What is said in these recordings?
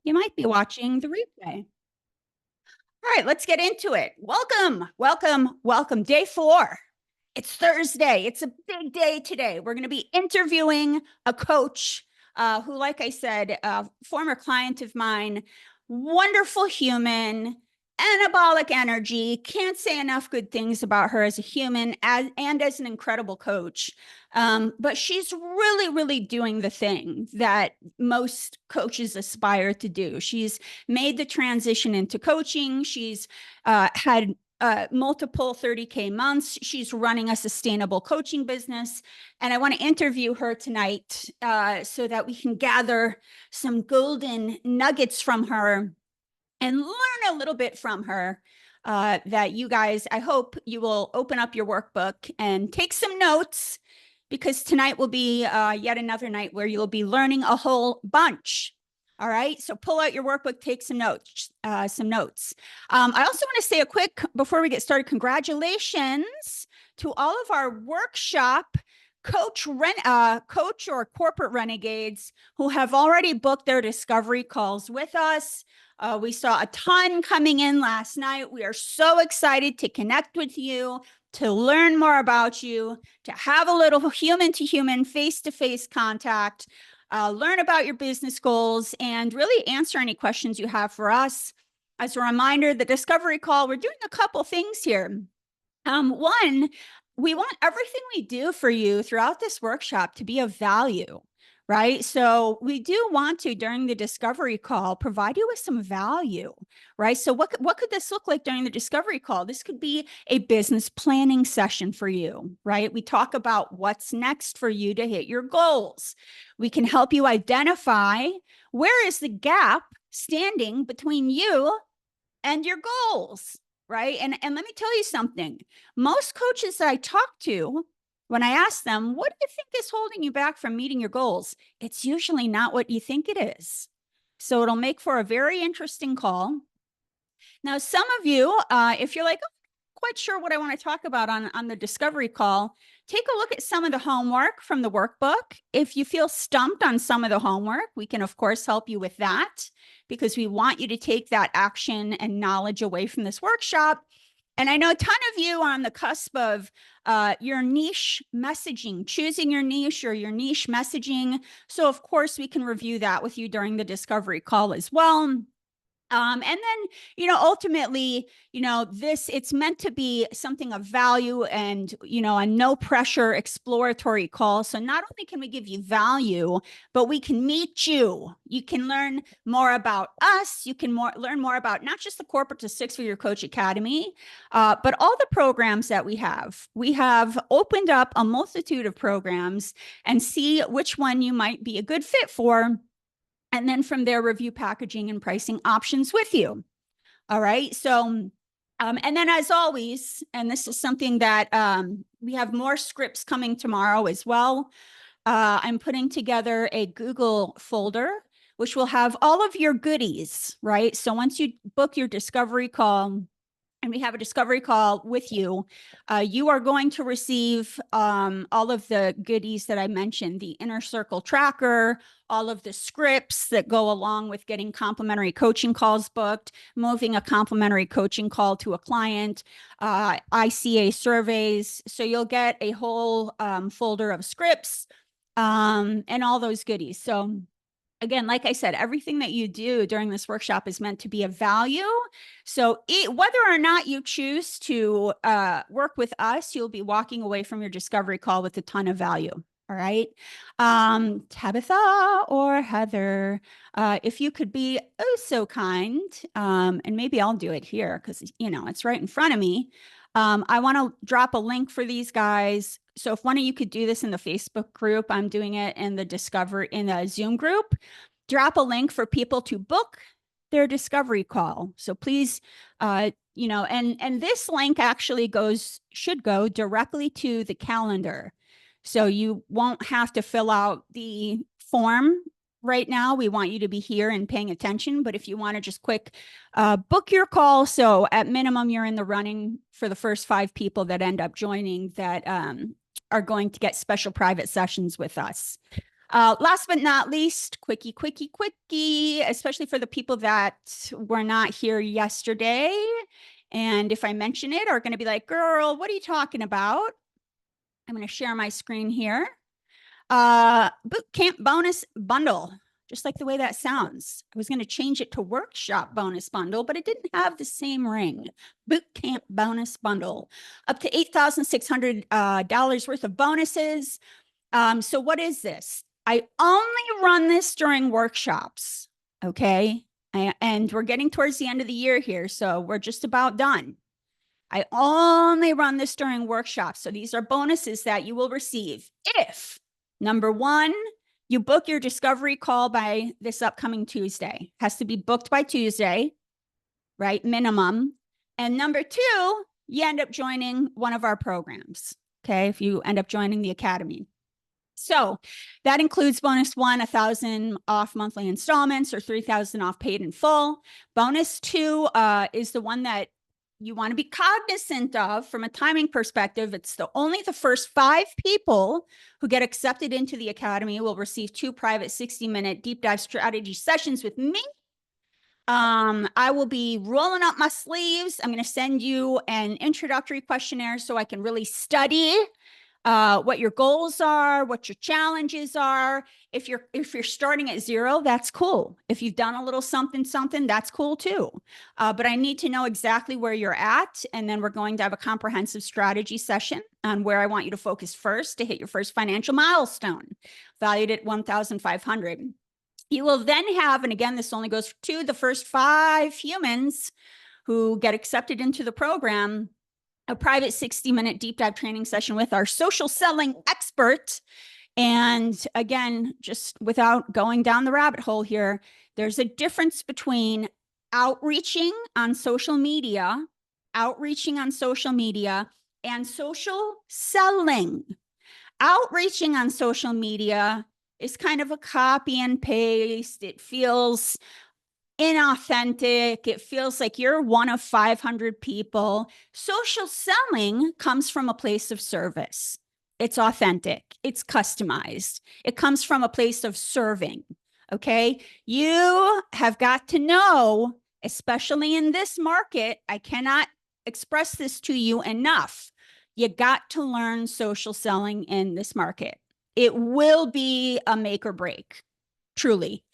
You might be watching the replay. All right, let's get into it. Welcome, welcome, welcome. Day 4. It's Thursday. It's a big day today. We're going to be interviewing a coach who, like I said, former client of mine, wonderful human, anabolic energy. Can't say enough good things about her as a human and as an incredible coach. But she's really, really doing the thing that most coaches aspire to do. She's made the transition into coaching. She's had multiple 30K months. She's running a sustainable coaching business. And I want to interview her tonight so that we can gather some golden nuggets from her and learn a little bit from her. That you guys, I hope you will open up your workbook and take some notes, because tonight will be yet another night where you'll be learning a whole bunch. All right, so pull out your workbook, take some notes. I also want to say a quick, before we get started, congratulations to all of our workshop coach or corporate renegades who have already booked their discovery calls with us. We saw a ton coming in last night. We are so excited to connect with you, to learn more about you, to have a little human-to-human, face-to-face contact, learn about your business goals, and really answer any questions you have for us. As a reminder, the discovery call, we're doing a couple things here. One, we want everything we do for you throughout this workshop to be of value, right? So we do want to, during the discovery call, provide you with some value, right? So what could this look like during the discovery call? This could be a business planning session for you, right? We talk about what's next for you to hit your goals. We can help you identify where is the gap standing between you and your goals, right? And let me tell you something. Most coaches that I talk to, when I ask them, what do you think is holding you back from meeting your goals? It's usually not what you think it is. So it'll make for a very interesting call. Now, some of you, if you're like, oh, quite sure what I want to talk about on the discovery call, take a look at some of the homework from the workbook. If you feel stumped on some of the homework, we can, of course, help you with that, because we want you to take that action and knowledge away from this workshop. And I know a ton of you are on the cusp of your niche messaging, choosing your niche or your niche messaging. So, of course, we can review that with you during the discovery call as well. And then, ultimately, it's meant to be something of value and, a no pressure exploratory call. So not only can we give you value, but we can meet you. You can learn more about us. You can learn more about not just the Corporate to Six Figure Coach Academy, but all the programs that we have. We have opened up a multitude of programs and see which one you might be a good fit for. And then from there, review packaging and pricing options with you. All right. So, and then as always, and this is something that we have more scripts coming tomorrow as well. I'm putting together a Google folder, which will have all of your goodies, right? So once you book your discovery call, and we have a discovery call with you, you are going to receive all of the goodies that I mentioned, the inner circle tracker, all of the scripts that go along with getting complimentary coaching calls booked, moving a complimentary coaching call to a client, ICA surveys. So you'll get a whole folder of scripts and all those goodies. So again, like I said, everything that you do during this workshop is meant to be of value. So whether or not you choose to work with us, you'll be walking away from your discovery call with a ton of value. All right. Tabitha or Heather, if you could be oh so kind, and maybe I'll do it here because, it's right in front of me. I want to drop a link for these guys. So if one of you could do this in the Facebook group, I'm doing it in the Zoom group, drop a link for people to book their discovery call. So please, and this link actually should go directly to the calendar. So you won't have to fill out the form right now. We want you to be here and paying attention. But if you want to just quick book your call, so at minimum, you're in the running for the first 5 people that end up joining that are going to get special private sessions with us. Last but not least, quickie, especially for the people that were not here yesterday. And if I mention it, are going to be like, girl, what are you talking about? I'm going to share my screen here. Boot camp bonus bundle, just like the way that sounds. I was going to change it to workshop bonus bundle, but it didn't have the same ring. Boot camp bonus bundle, up to $8,600 worth of bonuses. So what is this? I only run this during workshops. Okay. And we're getting towards the end of the year here. So we're just about done. I only run this during workshops. So these are bonuses that you will receive if, number one, you book your discovery call by this upcoming Tuesday. Has to be booked by Tuesday, right? Minimum. And number two, you end up joining one of our programs. Okay. If you end up joining the academy. So that includes bonus one, 1,000 off monthly installments or 3,000 off paid in full. Bonus two is the one that you want to be cognizant of from a timing perspective. It's only the first 5 people who get accepted into the academy will receive 2 private 60-minute deep dive strategy sessions with me. I will be rolling up my sleeves. I'm going to send you an introductory questionnaire so I can really study what your goals are, what your challenges are. If you're starting at 0, that's cool. If you've done a little something, that's cool too. But I need to know exactly where you're at. And then we're going to have a comprehensive strategy session on where I want you to focus first to hit your first financial milestone, valued at $1,500. You will then have, and again, this only goes to the first 5 humans who get accepted into the program, a private 60-minute deep dive training session with our social selling expert. And again, just without going down the rabbit hole here, there's a difference between outreaching on social media, and social selling. Outreaching on social media is kind of a copy and paste. It feels inauthentic. It feels like you're one of 500 people. Social selling comes from a place of service. It's authentic. It's customized. It comes from a place of serving. Okay. You have got to know, especially in this market, I cannot express this to you enough. You got to learn social selling in this market. It will be a make or break. Truly.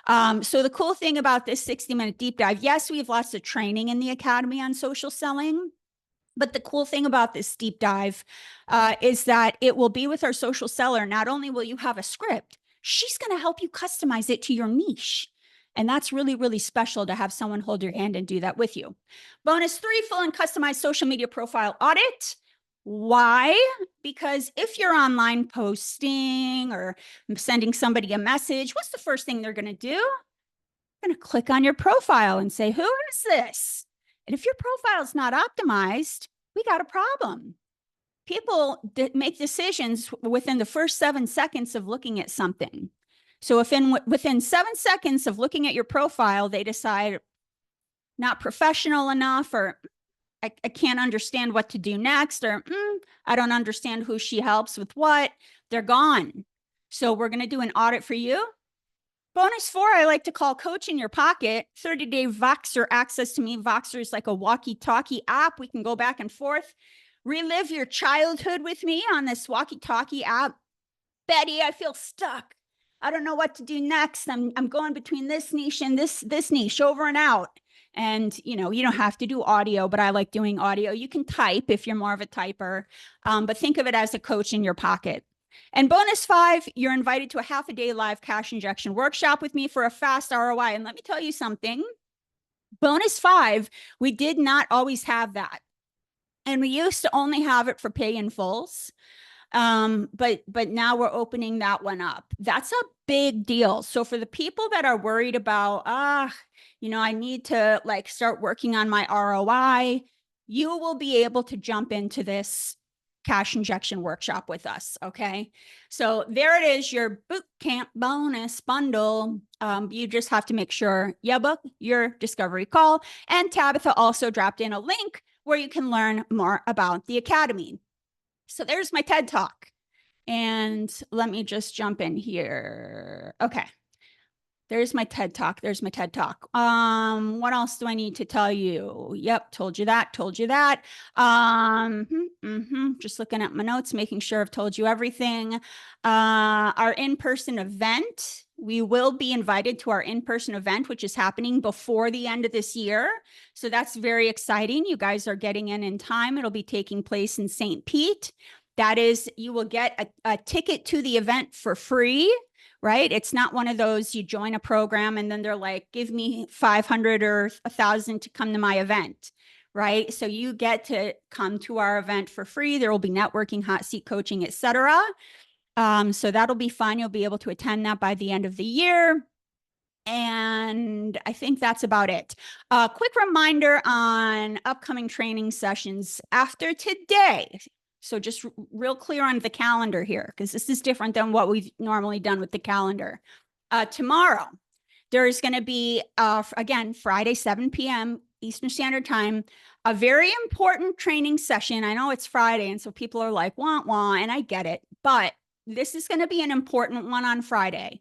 So the cool thing about this 60-minute deep dive, yes, we have lots of training in the academy on social selling, but the cool thing about this deep dive is that it will be with our social seller. Not only will you have a script, she's going to help you customize it to your niche. And that's really, really special to have someone hold your hand and do that with you. Bonus 3, full and customized social media profile audit. Why? Because if you're online posting or sending somebody a message, what's the first thing they're going to do? They're going to click on your profile and say, who is this? And if your profile is not optimized, we got a problem. People make decisions within the first 7 seconds of looking at something. So if within 7 seconds of looking at your profile, they decide not professional enough, or I can't understand what to do next, or I don't understand who she helps with what, they're gone. So we're going to do an audit for you. Bonus 4, I like to call Coach in your pocket, 30-day Voxer access to me. Voxer is like a walkie-talkie app. We can go back and forth, relive your childhood with me on this walkie-talkie app. Betty, I feel stuck. I don't know what to do next. I'm going between this niche and this niche, over and out. And, you don't have to do audio, but I like doing audio. You can type if you're more of a typer, but think of it as a coach in your pocket. And bonus 5, you're invited to a half-a-day live cash injection workshop with me for a fast ROI. And let me tell you something. Bonus 5, we did not always have that. And we used to only have it for pay in fulls. But now we're opening that one up. That's a big deal. So for the people that are worried about, I need to start working on my ROI, you will be able to jump into this cash injection workshop with us. Okay. So there it is, your boot camp bonus bundle. You just have to make sure you book your discovery call, and Tabitha also dropped in a link where you can learn more about the academy. So there's my TED Talk. And let me just jump in here. Okay. There's my TED Talk. There's my TED Talk. What else do I need to tell you? Yep, told you that, told you that. Just looking at my notes, making sure I've told you everything. Our in-person event, we will be invited to our in-person event, which is happening before the end of this year. So that's very exciting. You guys are getting in time. It'll be taking place in St. Pete. That is, you will get a ticket to the event for free. Right? It's not one of those you join a program and then they're like, give me 500 or 1,000 to come to my event. Right? So you get to come to our event for free. There will be networking, hot seat coaching, etc. So that'll be fun. You'll be able to attend that by the end of the year. And I think that's about it. Quick reminder on upcoming training sessions after today. So just real clear on the calendar here, because this is different than what we've normally done with the calendar. Tomorrow, there is going to be, again, Friday, 7 p.m. Eastern Standard Time, a very important training session. I know it's Friday, and so people are like, wah, wah, and I get it. But this is going to be an important one on Friday,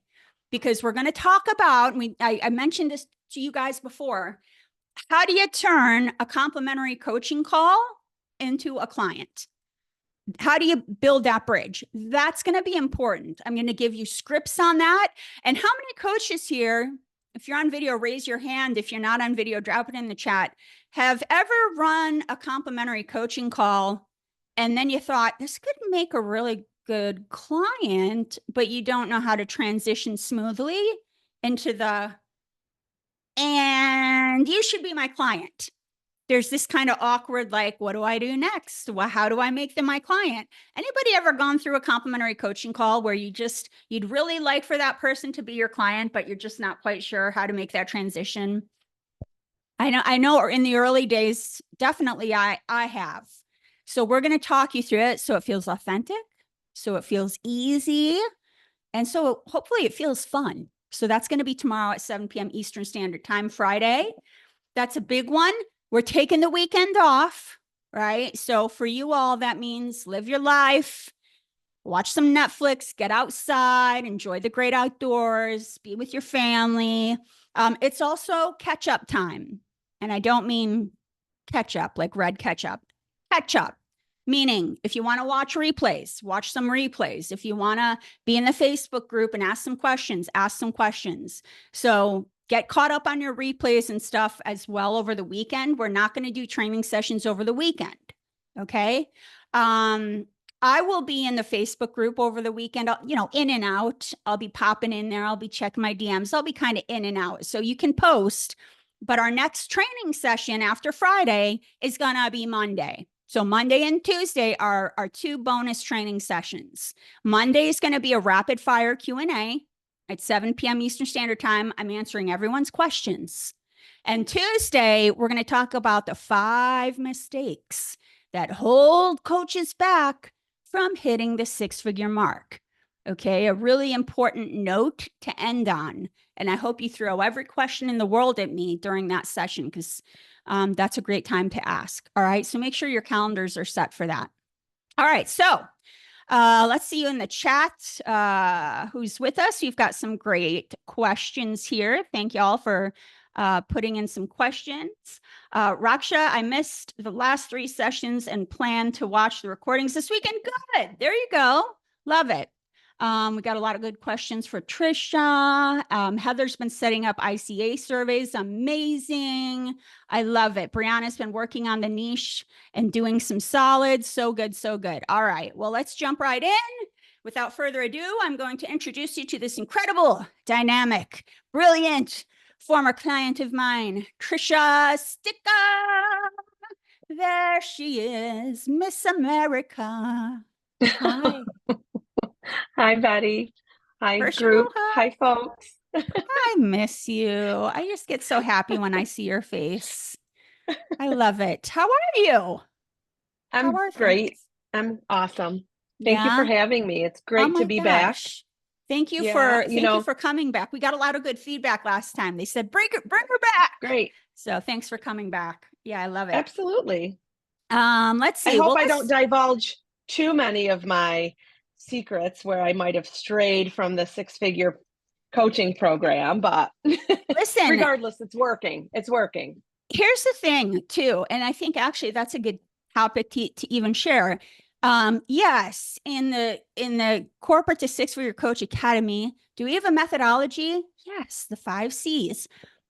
because we're going to talk about, I mentioned this to you guys before, how do you turn a complimentary coaching call into a client? How do you build that bridge? That's going to be important. I'm going to give you scripts on that. And how many coaches here, if you're on video, raise your hand. If you're not on video, drop it in the chat. Have ever run a complimentary coaching call and then you thought, this could make a really good client, but you don't know how to transition smoothly into and you should be my client. There's this kind of awkward, like, what do I do next? Well, how do I make them my client? Anybody ever gone through a complimentary coaching call where you'd really like for that person to be your client, but you're just not quite sure how to make that transition? I know, or in the early days, definitely I have. So we're going to talk you through it so it feels authentic, so it feels easy, and so hopefully it feels fun. So that's going to be tomorrow at 7 p.m. Eastern Standard Time, Friday. That's a big one. We're taking the weekend off, right? So for you all, that means live your life, watch some Netflix, get outside, enjoy the great outdoors, be with your family. It's also catch-up time. And I don't mean ketchup, like red ketchup. Catch-up, meaning if you want to watch replays, watch some replays. If you want to be in the Facebook group and ask some questions, ask some questions. So get caught up on your replays and stuff as well over the weekend. We're not going to do training sessions over the weekend. Okay. I will be in the Facebook group over the weekend, in and out. I'll be popping in there. I'll be checking my DMs. I'll be kind of in and out. So you can post, but our next training session after Friday is going to be Monday. So Monday and Tuesday are our two bonus training sessions. Monday is going to be a rapid fire Q&A. At 7 p.m. Eastern Standard Time, I'm answering everyone's questions. And Tuesday, we're going to talk about the 5 mistakes that hold coaches back from hitting the 6-figure mark. Okay, a really important note to end on. And I hope you throw every question in the world at me during that session, because that's a great time to ask. All right, so make sure your calendars are set for that. All right, so let's see you in the chat. Who's with us? We've got some great questions here. Thank y'all for putting in some questions. Raksha, I missed the last 3 sessions and plan to watch the recordings this weekend. Good. There you go. Love it. We got a lot of good questions for Trisha. Heather's been setting up ICA surveys. Amazing. I love it. Brianna's been working on the niche and doing some solids. So good, so good. All right. Well, let's jump right in. Without further ado, I'm going to introduce you to this incredible, dynamic, brilliant former client of mine, Trisha Sticka. There she is, Miss America. Hi. Hi, Betty. Hi, Personal group. hug. Hi, folks. I miss you. I just get so happy when I see your face. I love it. How are you? How I'm are great. things? I'm awesome. Thank you for Yeah. having me. It's Oh great to my be back. gosh. Thank you Yeah, for coming back. We got a lot of good feedback last time. They said bring her back. great. So thanks for coming back. Yeah, I love it. Absolutely. Let's I see. hope Well, I don't divulge too many of my secrets where I might have strayed from the six-figure coaching program, but Listen, regardless, it's working. It's working. here's the thing too, and I think actually that's a good topic to even share. Yes, in the corporate to six-figure coach academy, do we have a methodology? Yes, the 5 C's.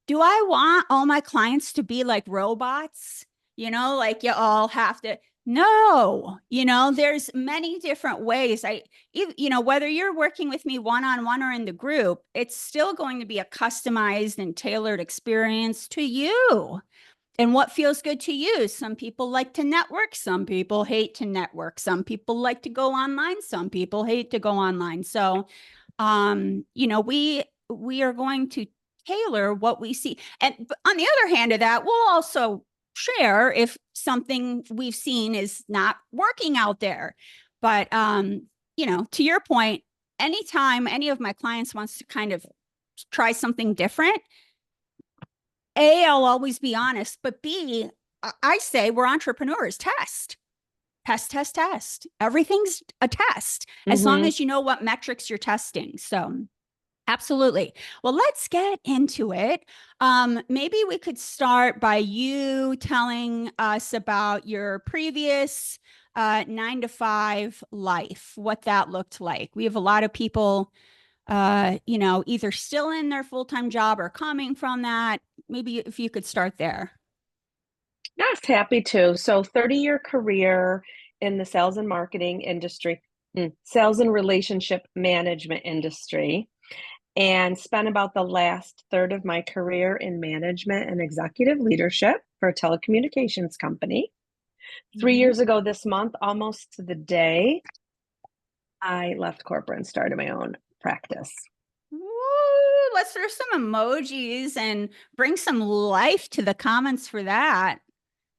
Do I want all my clients to be like robots? Like you all have to. No, there's many different ways. Whether you're working with me one-on-one or in the group, it's still going to be a customized and tailored experience to you and what feels good to you. Some people like to network, some people hate to network, some people like to go online, some people hate to go online. So we are going to tailor what we see. And on the other hand of that, we'll also share if something we've seen is not working out there. But to your point, anytime any of my clients wants to kind of try something different, A, I'll always be honest, but B, I say we're entrepreneurs. Test. Test, test, test. Everything's a test as long as you know what metrics you're testing. So absolutely. Well, let's get into it. Maybe we could start by you telling us about your previous 9 to 5 life, what that looked like. We have a lot of people, either still in their full-time job or coming from that. Maybe if you could start there. Yes, happy to. So 30-year career in the sales and marketing industry, sales and relationship management industry, and spent about the last third of my career in management and executive leadership for a telecommunications company. 3 years ago this month, almost to the day, I left corporate and started my own practice. Woo, let's throw some emojis and bring some life to the comments for that.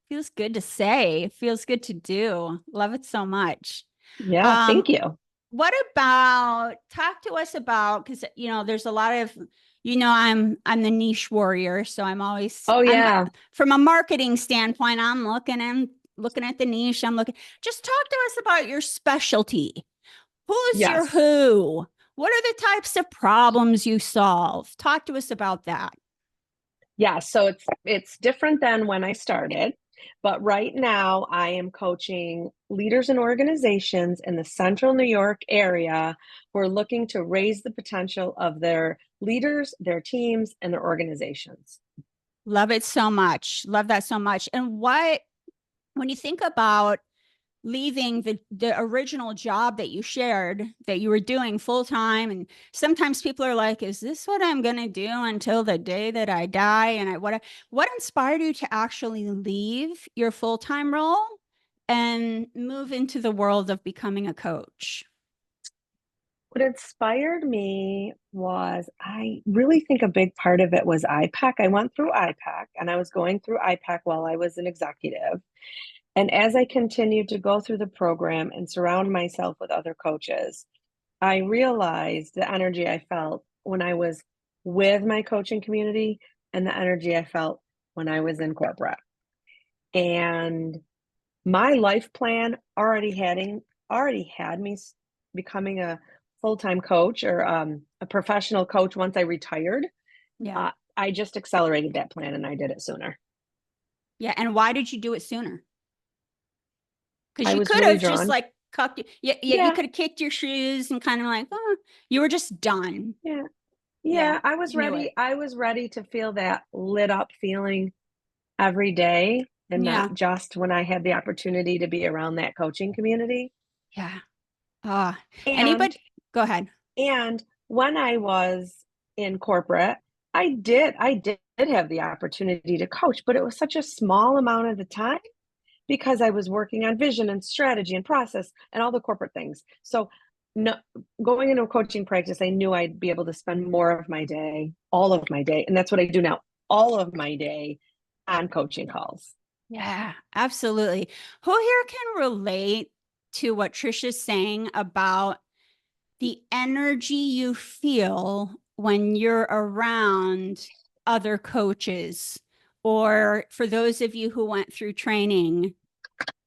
Feels good to say. Feels good to do. Love it so much. Yeah, Um, thank you. what about talk to us about because there's a lot of I'm the niche warrior, so Oh I'm yeah. from a marketing standpoint, I'm looking at the niche. I'm looking. Just talk to us about your specialty. Who's your Yes. who? What are the types of problems you solve? Talk to us about that. Yeah, so it's different than when I started, but right now I am coaching leaders and organizations in the central New York area who are looking to raise the potential of their leaders, their teams, and their organizations. Love it so much. Love that so much. And when you think about leaving the original job that you shared that you were doing full time, and sometimes people are like, is this what I'm going to do until the day that I die? And what inspired you to actually leave your full-time role and move into the world of becoming a coach? What inspired me was I really think a big part of it was IPAC. I went through IPAC and I was going through IPAC while I was an executive. And as I continued to go through the program and surround myself with other coaches, I realized the energy I felt when I was with my coaching community and the energy I felt when I was in corporate. And my life plan already had me becoming a full-time coach or a professional coach once I retired. Yeah. I just accelerated that plan and I did it sooner. Yeah. And why did you do it sooner? Because I you was could really have just drawn. like cucked. Yeah, you Yeah, could have kicked your shoes and kind of like, oh, you were just done. yeah, Yeah, yeah. I was you knew ready. it. I was ready to feel that lit up feeling every day and Yeah, not just when I had the opportunity to be around that coaching community. yeah. Uh, And anybody? Go ahead. and when I was in corporate, I did have the opportunity to coach, but it was such a small amount of the time because I was working on vision and strategy and process and all the corporate things. So no, going into a coaching practice, I knew I'd be able to spend more of my day, all of my day, and that's what I do now, all of my day on coaching calls. Yeah, absolutely. Who here can relate to what Trisha's saying about the energy you feel when you're around other coaches? Or for those of you who went through training,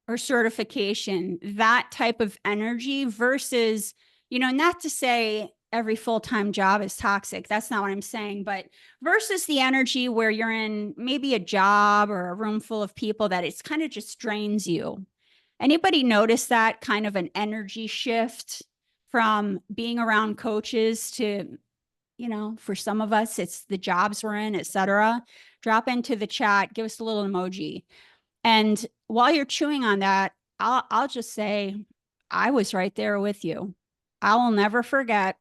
or certification, that type of energy versus, not to say every full-time job is toxic. That's not what I'm saying, but versus the energy where you're in maybe a job or a room full of people that it's kind of just drains you. Anybody notice that kind of an energy shift from being around coaches to, for some of us, it's the jobs we're in, et cetera. Drop into the chat, give us a little emoji. And while you're chewing on that, I'll just say, I was right there with you. I will never forget.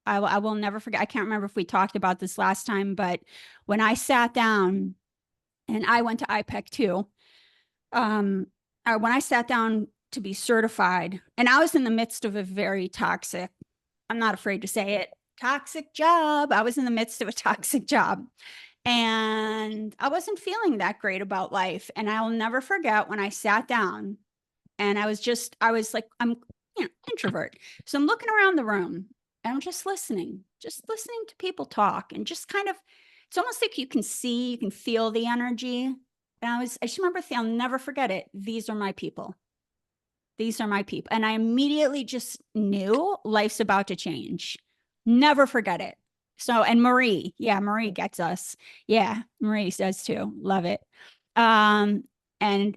I will never forget. I can't remember if we talked about this last time, but when I sat down and I went to IPEC too, when I sat down to be certified, and I was in the midst of a very toxic, I'm not afraid to say it, toxic job. I was in the midst of a toxic job. And I wasn't feeling that great about life. And I'll never forget when I sat down and I was like, I'm, introvert. So I'm looking around the room and I'm just listening to people talk and just kind of, it's almost like you can see, you can feel the energy. And I just remember I'll never forget it. These are my people. These are my people. And I immediately just knew life's about to change. Never forget it. So, and Marie, Marie gets us. Yeah, Marie says too. Love it. And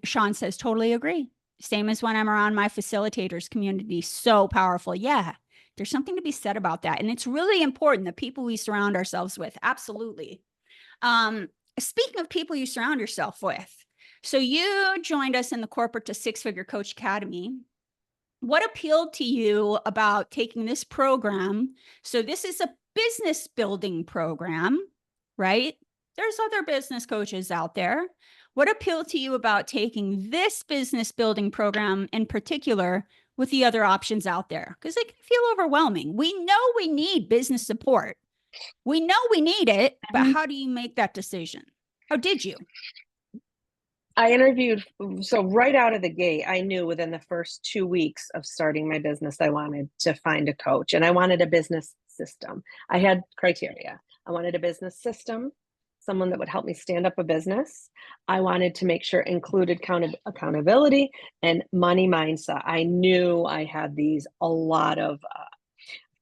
Sean says, totally agree. Same as when I'm around my facilitators community. So powerful. Yeah, there's something to be said about that. And it's really important, the people we surround ourselves with. Absolutely. Speaking of people you surround yourself with, so you joined us in the Corporate to Six-Figure Coach Academy. What appealed to you about taking this program? So this is a business building program, right? There's other business coaches out there. What appealed to you about taking this business building program in particular with the other options out there? Because it can feel overwhelming. We know we need business support. We know we need it, but how do you make that decision? How did you? I interviewed, so right out of the gate, I knew within the first 2 weeks of starting my business, I wanted to find a coach and I wanted a business system. I had criteria. I wanted a business system, someone that would help me stand up a business. I wanted to make sure included accountability and money mindset. I knew I had a lot of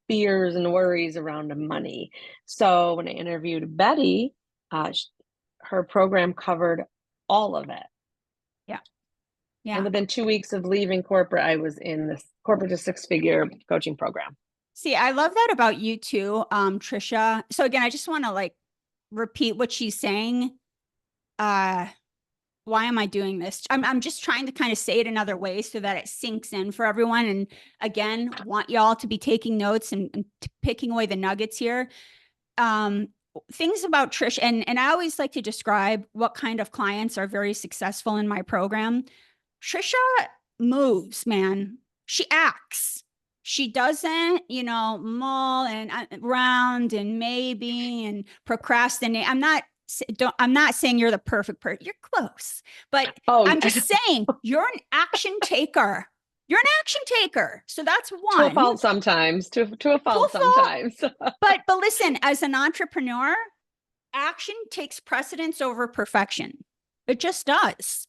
fears and worries around money. So when I interviewed Betty, her program covered all of it. Yeah. Yeah. And within 2 weeks of leaving corporate, I was in this Corporate to Six-Figure coaching program. See, I love that about you too, Trisha. So again, I just want to repeat what she's saying. Why am I doing this? I'm just trying to kind of say it another way so that it sinks in for everyone. And again, want y'all to be taking notes and picking away the nuggets here. Things about Trish, and I always like to describe what kind of clients are very successful in my program. Trisha moves, man. She acts. She doesn't, mull and round and maybe and procrastinate. I'm not saying you're the perfect person. You're close, but I'm just saying you're an action taker. You're an action taker. So that's one. To a fault sometimes. To a fault sometimes. but listen, as an entrepreneur, action takes precedence over perfection. It just does.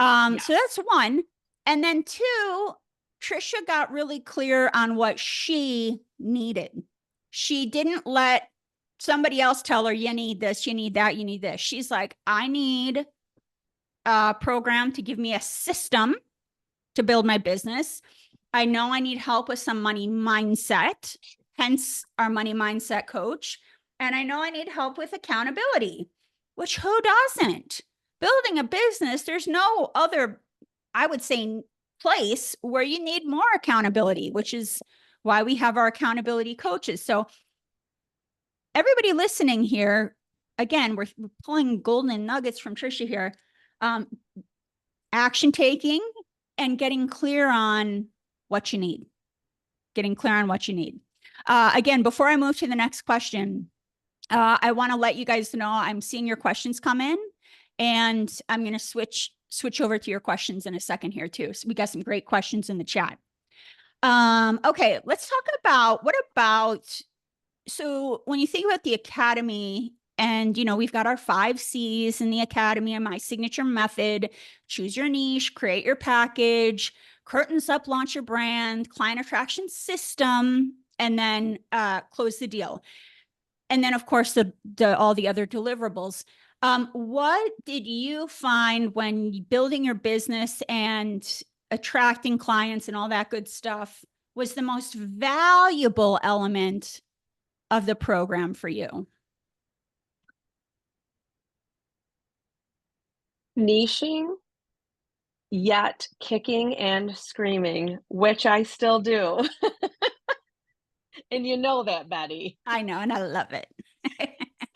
So that's one. And then two, Trisha got really clear on what she needed. She didn't let somebody else tell her, you need this, you need that, you need this. She's like, I need a program to give me a system to build my business. I know I need help with some money mindset, hence our money mindset coach. And I know I need help with accountability, which who doesn't? Building a business, there's no other, I would say, place where you need more accountability, which is why we have our accountability coaches. So everybody listening here, again, we're pulling golden nuggets from Trisha here. Action taking and getting clear on what you need. Getting clear on what you need. Again, before I move to the next question, I want to let you guys know I'm seeing your questions come in, and I'm going to switch over to your questions in a second here too. So we got some great questions in the chat. Okay, let's talk about so when you think about the academy, And, we've got our 5 C's in the Academy and my signature method: choose your niche, create your package, curtains up, launch your brand, client attraction system, and then close the deal. And then, of course, all the other deliverables. What did you find when building your business and attracting clients and all that good stuff was the most valuable element of the program for you? Niching, yet kicking and screaming, which I still do. And you know that, Betty. I know, and I love it.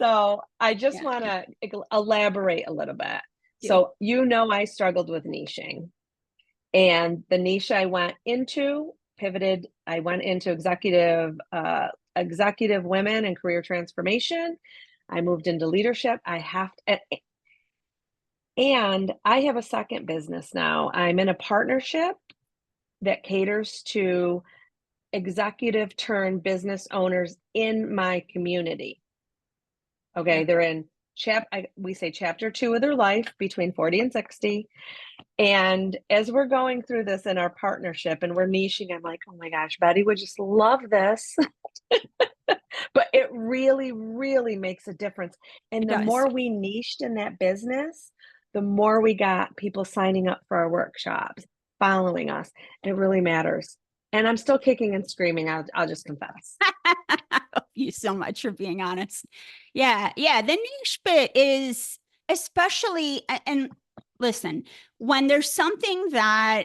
So I just Yeah, want to elaborate a little bit. do. So, I struggled with niching, and the niche I went into pivoted. I went into executive women and career transformation. I moved into leadership. And I have a second business now. I'm in a partnership that caters to executive turn business owners in my community. Okay, Yeah. they're in we say chapter 2 of their life, between 40 and 60. And as we're going through this in our partnership and we're niching, I'm like, oh my gosh, Betty would just love this. But it really, really makes a difference. And It the does. more we niched in that business, the more we got people signing up for our workshops, following us. It really matters. And I'm still kicking and screaming. I'll just confess. Thank you so much for being honest. Yeah, yeah. The niche bit is especially, and listen, when there's something that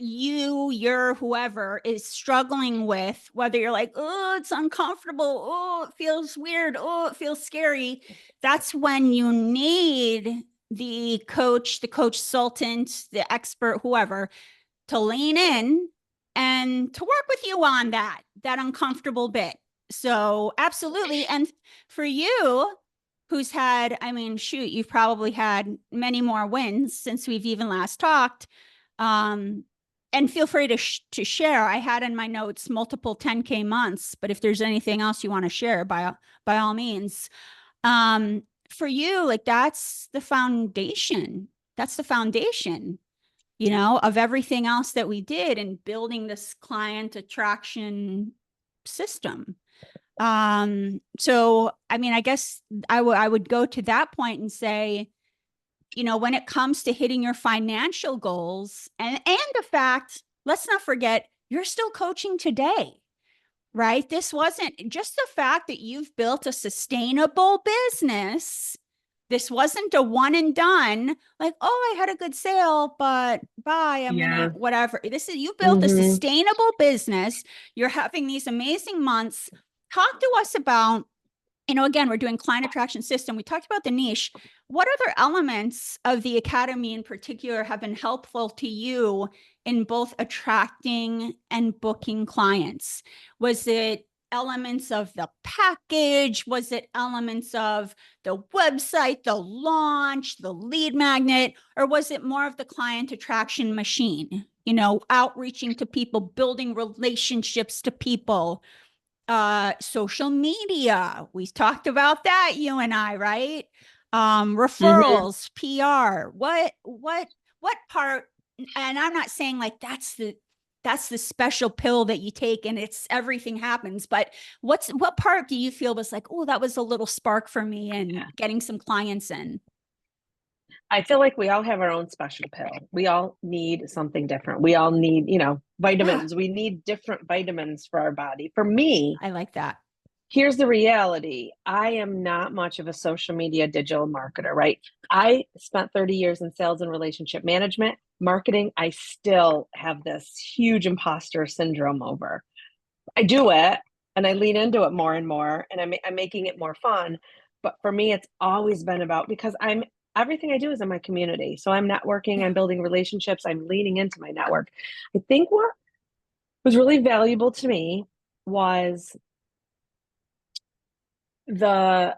you're whoever is struggling with, whether you're like, oh, it's uncomfortable, oh, it feels weird, oh, it feels scary, that's when you need the coach, the consultant, the expert, whoever, to lean in and to work with you on that uncomfortable bit. So absolutely. And for you, who's had, I mean, shoot, you've probably had many more wins since we've even last talked. um and feel free to share. I had in my notes multiple 10K months, but if there's anything else you want to share, by all means. For you, like, that's the foundation. That's the foundation, of everything else that we did in building this client attraction system. So, I mean, I guess I would go to that point and say, when it comes to hitting your financial goals, and the fact, let's not forget, you're still coaching today, right? This wasn't just the fact that you've built a sustainable business. This wasn't a one and done, like, oh, I had a good sale, but bye, I'm going to Yeah. whatever. You built a Mm-hmm. sustainable business. You're having these amazing months. Talk to us about, again, we're doing client attraction system. We talked about the niche. What other elements of the academy in particular have been helpful to you in both attracting and booking clients? Was it elements of the package? Was it elements of the website, the launch, the lead magnet? Or was it more of the client attraction machine? Outreaching to people, building relationships to people, social media. We talked about that, you and I, right? Mm-hmm. Referrals, PR. What part? And I'm not saying like that's the special pill that you take and it's everything happens, but what part do you feel was like, oh, that was a little spark for me and getting some clients in? I feel like we all have our own special pill. We all need something different. We all need, Ah, vitamins. We need different vitamins for our body. For me, I like that. here's the reality. I am not much of a social media digital marketer, right? I spent 30 years in sales and relationship management, marketing. I still have this huge imposter syndrome over. I do it and I lean into it more and more, and I'm making it more fun. But for me, it's always been about, because everything I do is in my community. So I'm networking, I'm building relationships, I'm leaning into my network. I think what was really valuable to me was the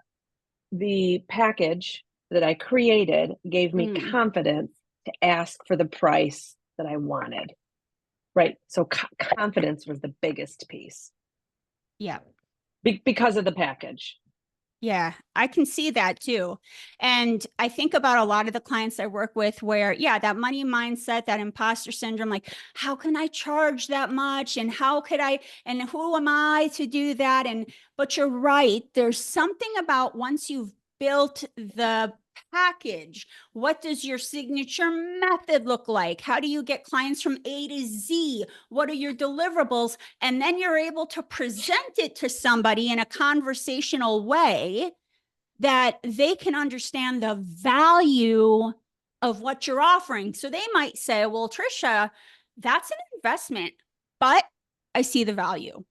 the package that I created gave me Mm, confidence to ask for the price that I wanted. Right. So confidence was the biggest piece yeah. because of the package. Yeah, I can see that too. And I think about a lot of the clients I work with where, yeah, that money mindset, that imposter syndrome, like, how can I charge that much? And how could I, and who am I to do that? But you're right. There's something about once you've built the package, what does your signature method look like? How do you get clients from A to Z? What are your deliverables? And then you're able to present it to somebody in a conversational way that they can understand the value of what you're offering. So they might say, well, Trisha, that's an investment, but I see the value.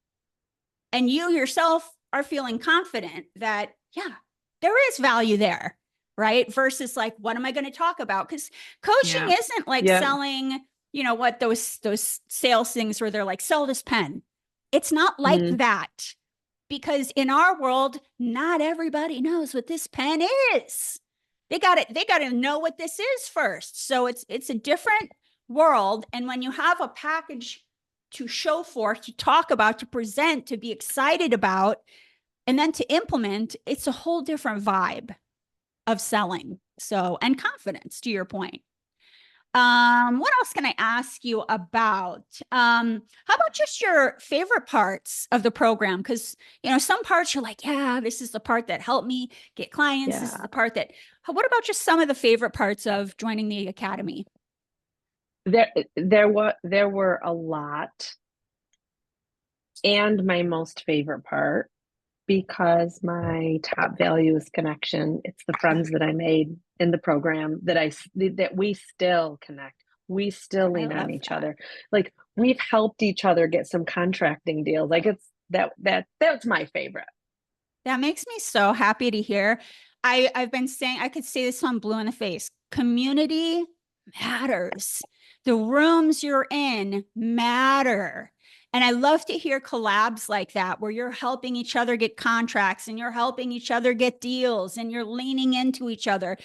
And you yourself are feeling confident that, yeah, there is value there, right? Versus like, what am I going to talk about? Because coaching Yeah. isn't like Yeah. selling, what those sales things where they're like, sell this pen. It's not like Mhm. that, because in our world, not everybody knows what this pen is. They got to know what this is first. So it's a different world. And when you have a package to show for, to talk about, to present, to be excited about, and then to implement, it's a whole different vibe of selling. So, and confidence, to your point. What else can I ask you about? How about just your favorite parts of the program? Because, some parts you're like, yeah, this is the part that helped me get clients. This is Yeah. the part that, what about just some of the favorite parts of joining the academy? There were a lot. And my most favorite part, because my top value is connection. It's the Yeah, friends that I made in the program that we still connect. We still I lean on love each that. other. Like we've helped each other get some contracting deals. Like it's that's my favorite. That makes me so happy to hear. I've been saying, I could say this on blue in the face. Community matters. The rooms you're in matter. And I love to hear collabs like that where you're helping each other get contracts and you're helping each other get deals and you're leaning into each other.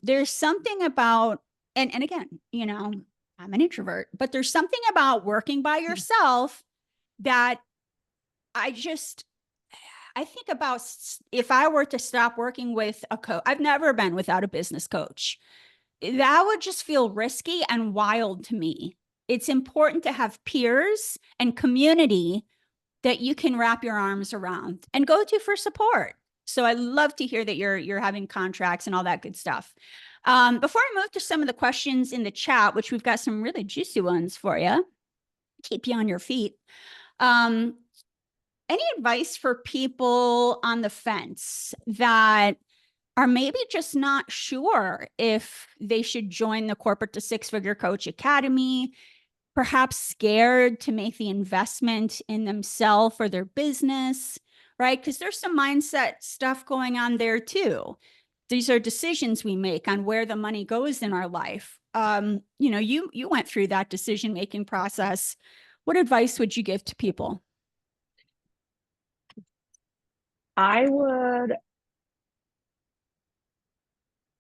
There's something about, and again, I'm an introvert, but there's something about working by yourself that I just I think about if I were to stop working with a coach. I've never been without a business coach. That would just feel risky and wild to me. It's important to have peers and community that you can wrap your arms around and go to for support. So I love to hear that you're having contracts and all that good stuff. Before I move to some of the questions in the chat, which we've got some really juicy ones for you, keep you on your feet. Um, any advice for people on the fence that are maybe just not sure if they should join the Corporate to Six Figure Coach Academy, perhaps scared to make the investment in themselves or their business, right? Because there's some mindset stuff going on there too. These are decisions we make on where the money goes in our life. You went through that decision making process. What advice would you give to people? I would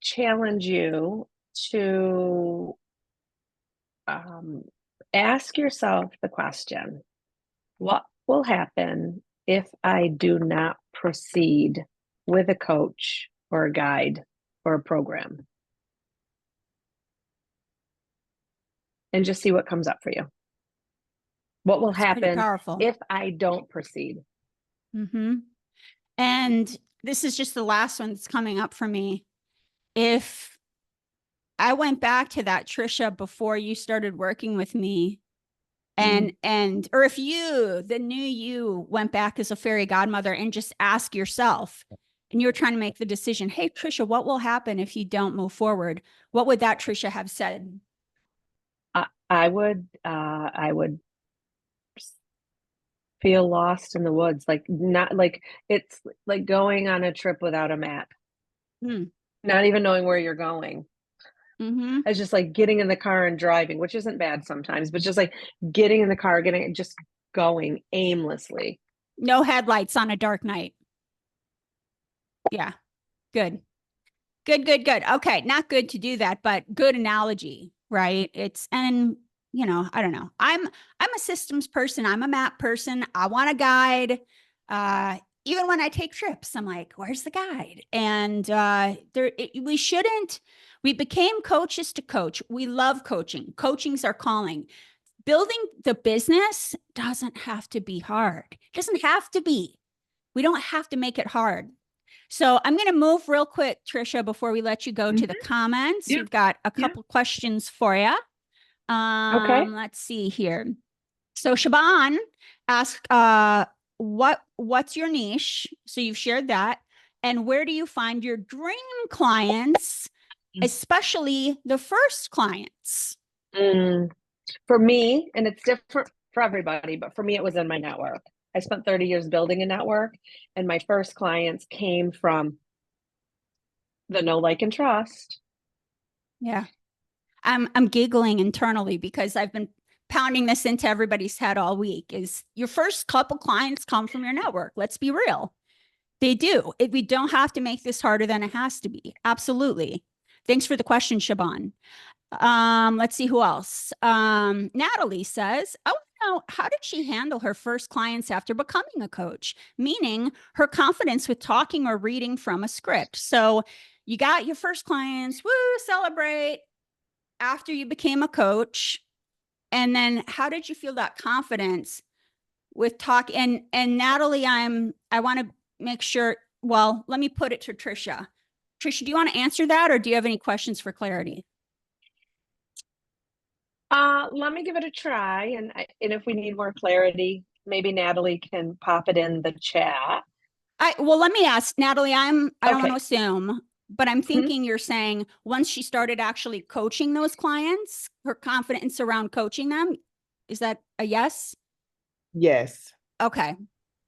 challenge you to um, ask yourself the question, what will happen if I do not proceed with a coach or a guide or a program? And just see what comes up for you. What will It's pretty happen powerful. if I don't proceed? Mm-hmm. And this is just the last one that's coming up for me. If I went back to that Trisha before you started working with me, Mm. or if you, the new you, went back as a fairy godmother and just ask yourself, and you were trying to make the decision, hey Trisha, what will happen if you don't move forward? What would that Trisha have said? I would feel lost in the woods, like not like it's like going on a trip without a map, Hmm. not even knowing where you're going. Mm-hmm. It's just like getting in the car and driving, which isn't bad sometimes, but just like getting in the car, getting just going aimlessly. No headlights on a dark night. Yeah, good. Good, good, good. Okay, not good to do that, but good analogy, right? I don't know. I'm a systems person. I'm a map person. I want a guide. Uh, even when I take trips, I'm like, where's the guide? And we shouldn't, we became coaches to coach. We love coaching. Coaching's our calling. Building the business doesn't have to be hard. It doesn't have to be. We don't have to make it hard. So I'm going to move real quick, Trisha, before we let you go to the comments. Yeah. We've got a Yeah. couple questions for you. Okay. Let's see here. So Shaban asked, what's your niche? So you've shared that. And where do you find your dream clients, especially the first clients? For me, and it's different for everybody, but for me, it was in my network. I spent 30 years building a network, and my first clients came from the know, like, and trust. Yeah. I'm giggling internally because I've been pounding this into everybody's head all week is your first couple clients come from your network. Let's be real. They do. We don't have to make this harder than it has to be. Absolutely. Thanks for the question, Shaban. Let's see who else. Natalie says, I want to know, how did she handle her first clients after becoming a coach? Meaning her confidence with talking or reading from a script. So you got your first clients, woo, celebrate after you became a coach. And then how did you feel that confidence with talk? And Natalie, I want to make sure, well, let me put it to Trisha. Trisha, do you want to answer that or do you have any questions for clarity? Let me give it a try, and if we need more clarity, maybe Natalie can pop it in the chat. Well, let me ask Natalie. I don't want Okay. to assume, but I'm thinking you're saying once she started actually coaching those clients, her confidence around coaching them, is that a yes? Yes. Okay.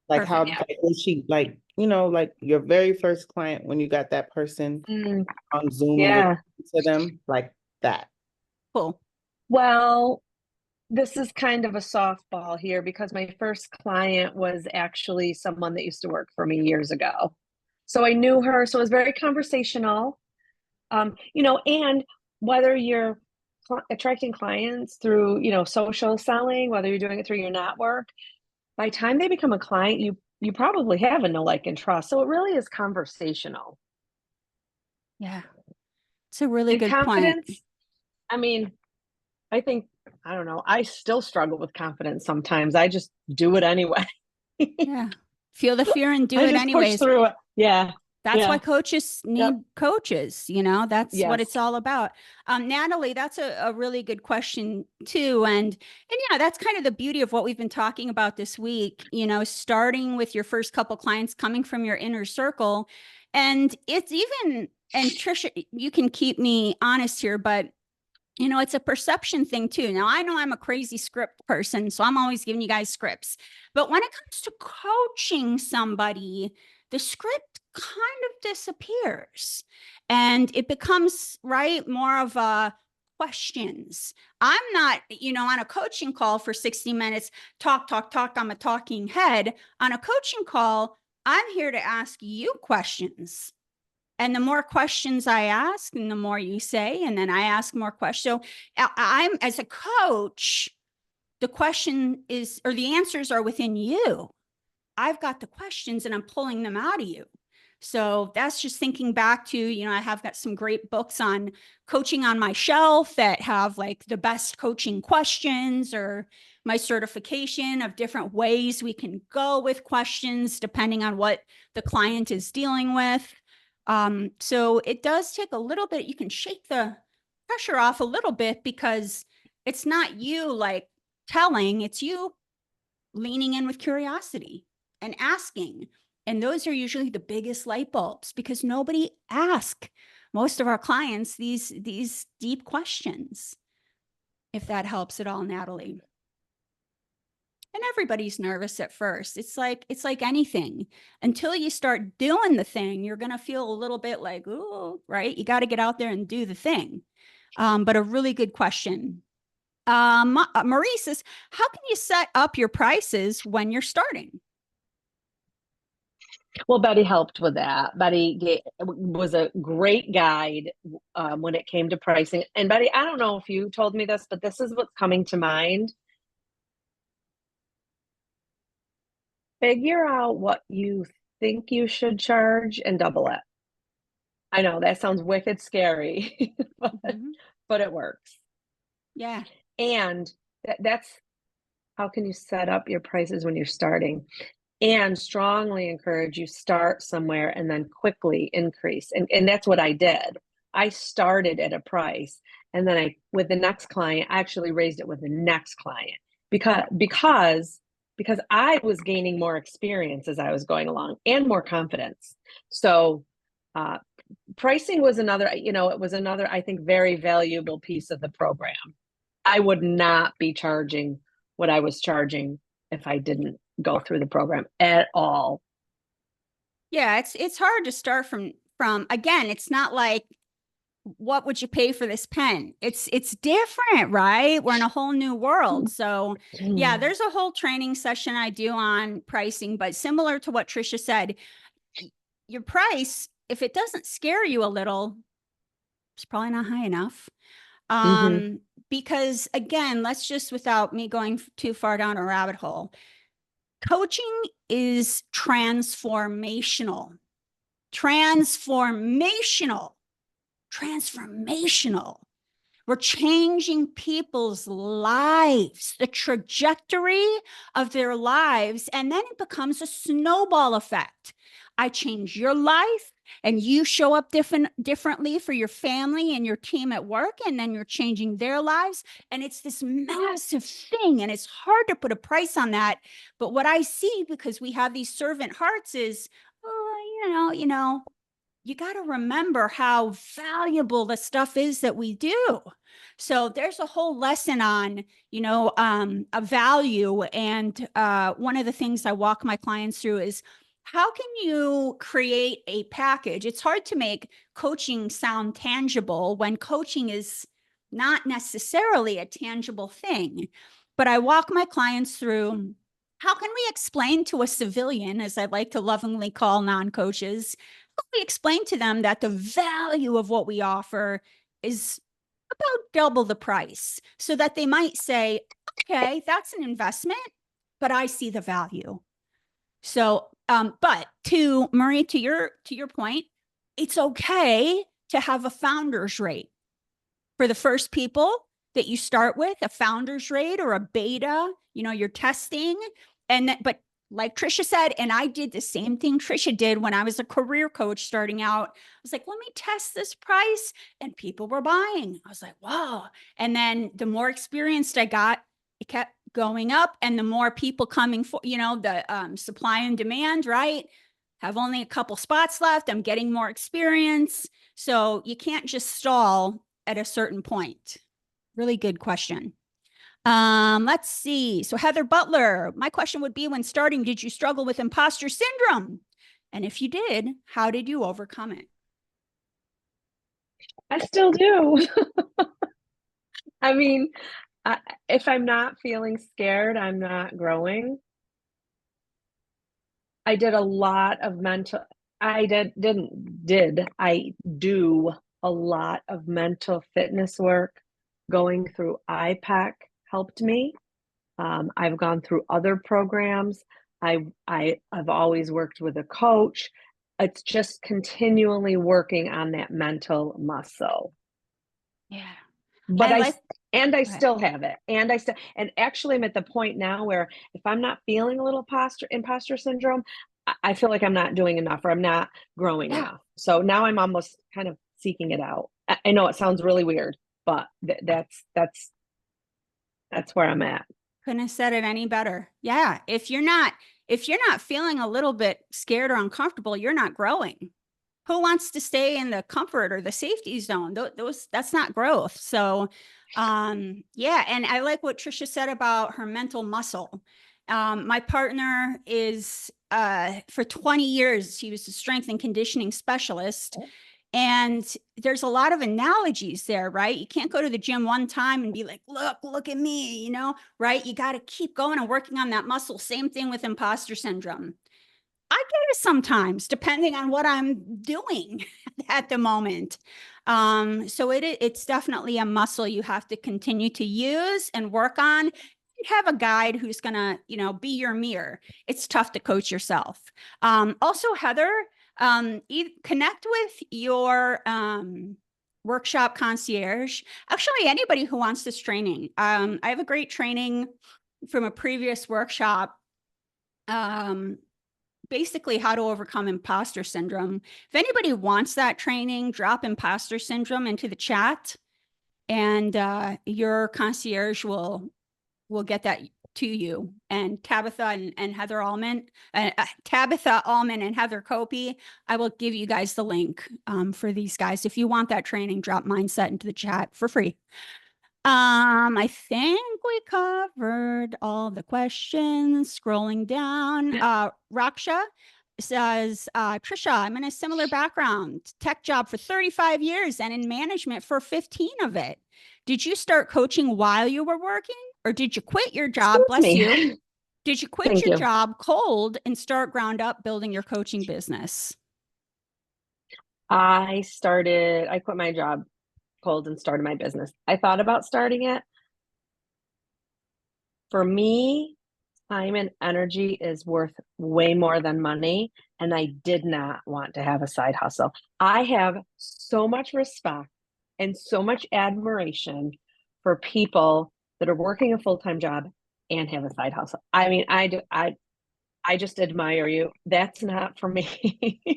Like how Perfect. like, was she like, like your very first client when you got that person on Zoom and you're Yeah. talking to them like that? Cool. Well, this is kind of a softball here because my first client was actually someone that used to work for me years ago. So I knew her, so it was very conversational. And whether you're attracting clients through, social selling, whether you're doing it through your network, by the time they become a client, you probably have a know, like, and trust. So it really is conversational. Yeah. It's a really And good point. confidence, I mean, I think, I don't know, I still struggle with confidence sometimes. I just do it anyway. Yeah. Feel the fear and do I it just push anyways. through it. Yeah. That's why Yeah. coaches need coaches, that's what Yes. it's all about. Natalie, that's a really good question too. And yeah, that's kind of the beauty of what we've been talking about this week, starting with your first couple clients coming from your inner circle. And it's even, and Trisha, you can keep me honest here, but it's a perception thing too. Now, I know I'm a crazy script person, so I'm always giving you guys scripts. But when it comes to coaching somebody, the script kind of disappears and it becomes, right, more of a questions. I'm not, on a coaching call for 60 minutes, talk, talk, talk. I'm a talking head. On a coaching call, I'm here to ask you questions. And the more questions I ask, and the more you say, and then I ask more questions. So I'm, as a coach, the question is, or the answers are within you. I've got the questions and I'm pulling them out of you. So that's just thinking back to, I have got some great books on coaching on my shelf that have like the best coaching questions, or my certification of different ways we can go with questions depending on what the client is dealing with. So it does take a little bit, you can shake the pressure off a little bit because it's not you like telling, it's you leaning in with curiosity and asking. And those are usually the biggest light bulbs because nobody asks most of our clients these deep questions. If that helps at all, Natalie. And everybody's nervous at first. It's like anything. Until you start doing the thing, you're going to feel a little bit like, oh, right? You got to get out there and do the thing. But a really good question. Marie says, how can you set up your prices when you're starting? Well, Betty helped with that. Betty was a great guide when it came to pricing. And Betty, I don't know if you told me this, but this is what's coming to mind. Figure out what you think you should charge and double it. I know that sounds wicked scary, Mhm. but it works. Yeah. And that's how can you set up your prices when you're starting? And strongly encourage you start somewhere and then quickly increase. And that's what I did. I started at a price, and then I, with the next client, I actually raised it with the next client because I was gaining more experience as I was going along and more confidence. So uh, pricing was another, it was another, I think, very valuable piece of the program. I would not be charging what I was charging if I didn't go through the program at all. Yeah, it's hard to start from again, it's not like what would you pay for this pen? It's different, right? We're in a whole new world. So, yeah, there's a whole training session I do on pricing, but similar to what Trisha said, your price, if it doesn't scare you a little, it's probably not high enough. Mm-hmm. Because again, let's just, without me going too far down a rabbit hole, coaching is transformational. Transformational. Transformational. We're changing people's lives, the trajectory of their lives, and then it becomes a snowball effect. I change your life, and you show up differently for your family and your team at work, and then you're changing their lives, and it's this massive thing, and it's hard to put a price on that. But what I see, because we have these servant hearts, is, oh, you got to remember how valuable the stuff is that we do. So there's a whole lesson on, a value. And one of the things I walk my clients through is, how can you create a package? It's hard to make coaching sound tangible when coaching is not necessarily a tangible thing. But I walk my clients through, how can we explain to a civilian, as I like to lovingly call non-coaches, we explain to them that the value of what we offer is about double the price, so that they might say, okay, that's an investment, but I see the value. So, but to Marie, to your point, it's okay to have a founder's rate for the first people that you start with, a founder's rate or a beta, you're testing. But like Trisha said, and I did the same thing Trisha did when I was a career coach starting out. I was like, let me test this price. And people were buying. I was like, wow. And then the more experienced I got, it kept going up. And the more people coming for, the supply and demand, right? Have only a couple spots left. I'm getting more experience. So you can't just stall at a certain point. Really good question. Let's see. So Heather Butler, my question would be, when starting, did you struggle with imposter syndrome? And if you did, how did you overcome it? I still do. I mean, if I'm not feeling scared, I'm not growing. I did a lot of I do a lot of mental fitness work. Going through IPAC helped me. I've gone through other programs. I've always worked with a coach. It's just continually working on that mental muscle. Yeah. But I okay. still have it. And actually I'm at the point now where if I'm not feeling a little imposter syndrome, I feel like I'm not doing enough, or I'm not growing Yeah. enough. So now I'm almost kind of seeking it out. I know it sounds really weird, but that's where I'm at. Couldn't have said it any better. Yeah. If you're not feeling a little bit scared or uncomfortable, you're not growing. Who wants to stay in the comfort or the safety zone? That's not growth. So, yeah. And I like what Trisha said about her mental muscle. My partner is, for 20 years, he was a strength and conditioning specialist. And there's a lot of analogies there, right? You can't go to the gym one time and be like, look at me, right? You got to keep going and working on that muscle. Same thing with imposter syndrome. I get it sometimes, depending on what I'm doing at the moment. So it's definitely a muscle you have to continue to use and work on. have a guide who's going to, be your mirror. It's tough to coach yourself. Also, Heather, connect with your workshop concierge. Actually, anybody who wants this training. I have a great training from a previous workshop. Basically how to overcome imposter syndrome. If anybody wants that training, drop imposter syndrome into the chat, and your concierge will get that to you. And Tabitha and Heather Allman, Tabitha Allman and Heather Copey, I will give you guys the link for these guys. If you want that training, drop mindset into the chat for free. I think we covered all the questions. Scrolling down, Raksha says, Trisha, I'm in a similar background, tech job for 35 years and in management for 15 of it. Did you start coaching while you were working, or did you quit your job? Bless you. Did you quit your job cold and start ground up building your coaching business? I quit my job cold and started my business. I thought about starting it. For me, time and energy is worth way more than money, and I did not want to have a side hustle. I have so much respect and so much admiration for people that are working a full-time job and have a side hustle. I mean, I just admire you. That's not for me.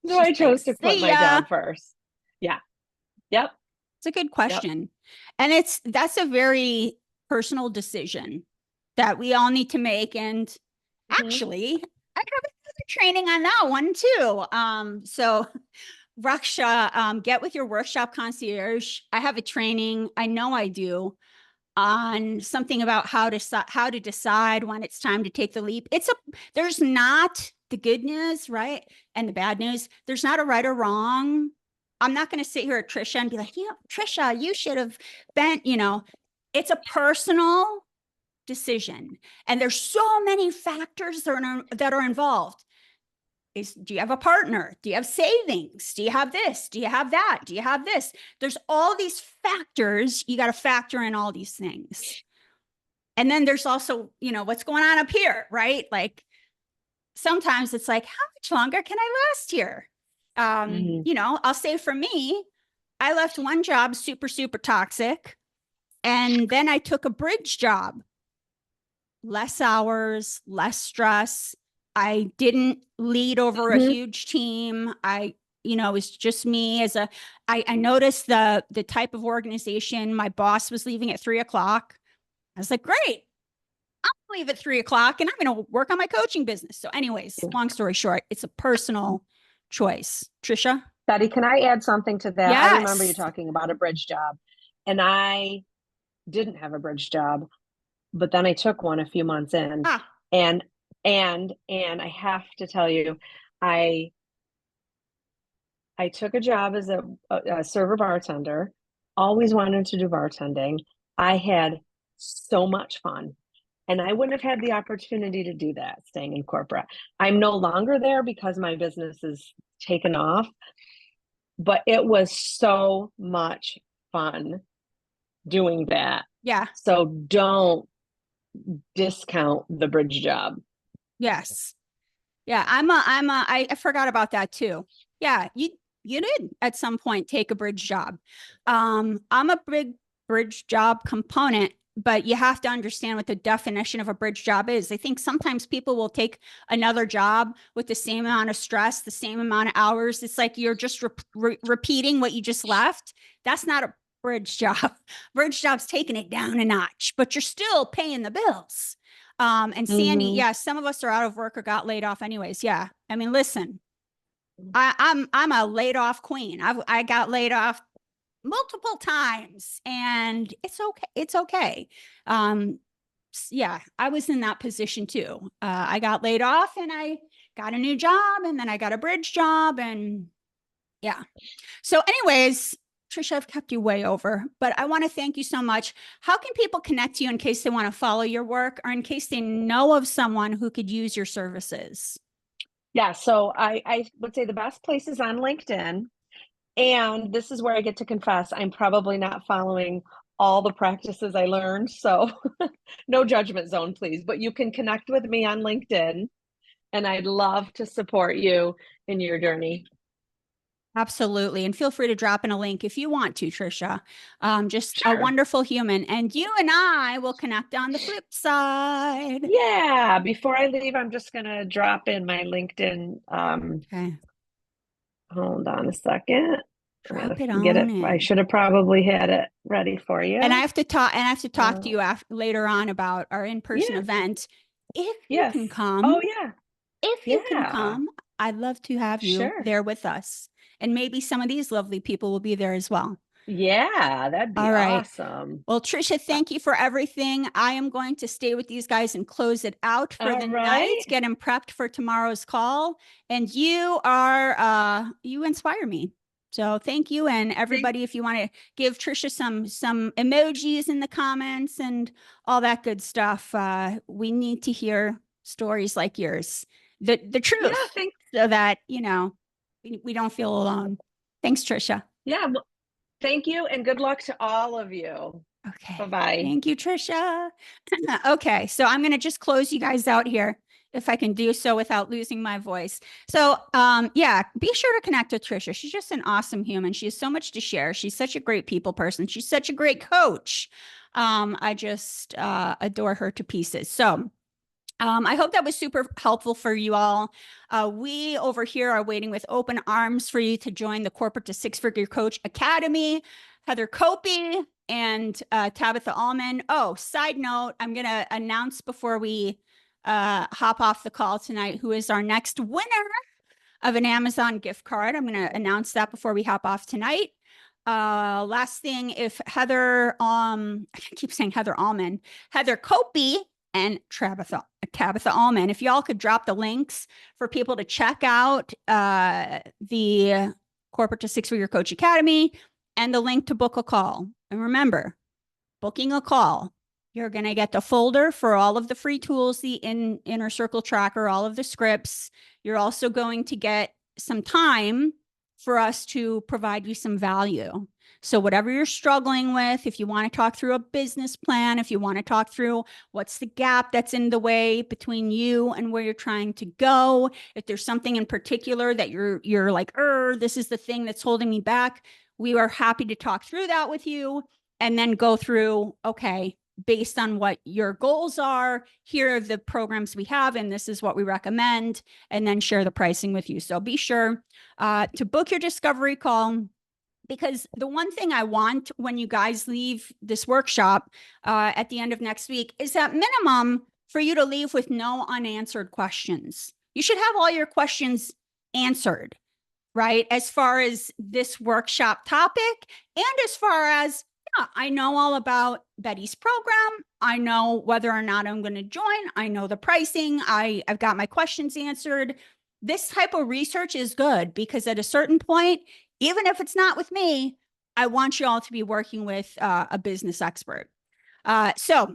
So I chose to quit my job first. Yeah. Yep. It's a good question. Yep. And that's a very personal decision that we all need to make. And actually, I have another training on that one too. So Raksha, get with your workshop concierge. I have a training, I know I do, on something about how to decide when it's time to take the leap. There's not the good news, right? And the bad news. There's not a right or wrong. I'm not going to sit here at Trisha and be like, Trisha, you should have been, it's a personal decision. And there's so many factors that are involved. Do you have a partner? Do you have savings? Do you have this? Do you have that? Do you have this? There's all these factors. You got to factor in all these things. And then there's also, what's going on up here, right? Like sometimes it's like, how much longer can I last here? I'll say for me, I left one job super, super toxic. And then I took a bridge job, less hours, less stress. I didn't lead over a huge team. It was just me I noticed the type of organization. My boss was leaving at 3:00. I was like, great, I'll leave at 3:00 and I'm going to work on my coaching business. So anyways, long story short, it's a personal choice. Trisha? Betty, can I add something to that? Yes. I remember you talking about a bridge job, and I didn't have a bridge job, but then I took one a few months in. And I have to tell you, I took a job as a server bartender, always wanted to do bartending. I had so much fun. And I wouldn't have had the opportunity to do that staying in corporate. I'm no longer there because my business is taken off, but it was so much fun doing that. Yeah. So don't discount the bridge job. Yes. Yeah. I forgot about that too. Yeah. You did at some point take a bridge job. I'm a big bridge job component, but you have to understand what the definition of a bridge job is. I think sometimes people will take another job with the same amount of stress, the same amount of hours. It's like you're just repeating what you just left. That's not a bridge job. Bridge job's taking it down a notch, but you're still paying the bills. And Sandy, yeah, some of us are out of work or got laid off anyways. Yeah. I mean, listen, I'm a laid off queen. I got laid off multiple times and it's okay. It's okay. Yeah, I was in that position too. I got laid off and I got a new job and then I got a bridge job and yeah. So anyways, Trisha, I've kept you way over, but I want to thank you so much. How can people connect to you in case they want to follow your work or in case they know of someone who could use your services? Yeah, so I would say the best place is on LinkedIn. And this is where I get to confess, I'm probably not following all the practices I learned. So no judgment zone, please. But you can connect with me on LinkedIn, and I'd love to support you in your journey. Absolutely. And feel free to drop in a link if you want to, Trisha. Just a Sure. wonderful human. And you and I will connect on the flip side. Yeah. Before I leave, I'm just going to drop in my LinkedIn. Okay. Hold on a second. I Drop gotta it get on it. I in. should have probably had it ready for you. And I have to talk to Uh, you later on about our in-person yeah. event. If you Yes. can come, Oh, yeah. if you can Yeah. come, I'd love to have you Sure. there with us. And maybe some of these lovely people will be there as well. Yeah, that'd be All right. awesome. Well, Trisha, thank you for everything. I am going to stay with these guys and close it out for All the night, right. get them prepped for tomorrow's call. And you inspire me. So thank you. And everybody, if you want to give Trisha some emojis in the comments and all that good stuff, we need to hear stories like yours, the Yeah, truth, thanks. so that, we don't feel alone. Thanks, Trisha. Yeah, thank you, and good luck to all of you. Okay. Bye-bye. Thank you, Trisha. Okay. So I'm going to just close you guys out here if I can do so without losing my voice. So, yeah, be sure to connect with Trisha. She's just an awesome human. She has so much to share. She's such a great people person. She's such a great coach. I just adore her to pieces. So, I hope that was super helpful for you all. We over here are waiting with open arms for you to join the Corporate to Six Figure Coach Academy. Heather Copey and Tabitha Allman. Oh, side note, I'm going to announce before we hop off the call tonight who is our next winner of an Amazon gift card. I'm going to announce that before we hop off tonight. Last thing, if Heather, I keep saying Heather Allman, Heather Copey and Tabitha Allman, if y'all could drop the links for people to check out the Corporate to Six Figure Coach Academy and the link to book a call. And remember, booking a call, you're going to get the folder for all of the free tools, the inner circle tracker, all of the scripts. You're also going to get some time for us to provide you some value. So whatever you're struggling with, if you want to talk through a business plan, if you want to talk through what's the gap that's in the way between you and where you're trying to go, if there's something in particular that you're like, this is the thing that's holding me back, we are happy to talk through that with you and then go through, okay, based on what your goals are, here are the programs we have, and this is what we recommend, and then share the pricing with you. So be sure to book your discovery call, because the one thing I want when you guys leave this workshop at the end of next week is at minimum for you to leave with no unanswered questions. You should have all your questions answered, right? As far as this workshop topic, and as far as, yeah, I know all about Betty's program. I know whether or not I'm going to join. I know the pricing. I've got my questions answered. This type of research is good because at a certain point, even if it's not with me, I want you all to be working with a business expert. So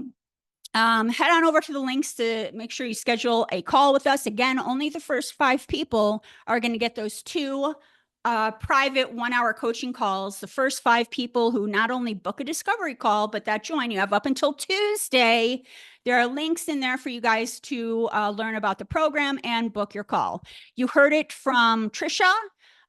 head on over to the links to make sure you schedule a call with us. Again, only the first 5 people are going to get those 2 private 1-hour coaching calls. The first 5 people who not only book a discovery call, but that join, you have up until Tuesday. There are links in there for you guys to learn about the program and book your call. You heard it from Trisha.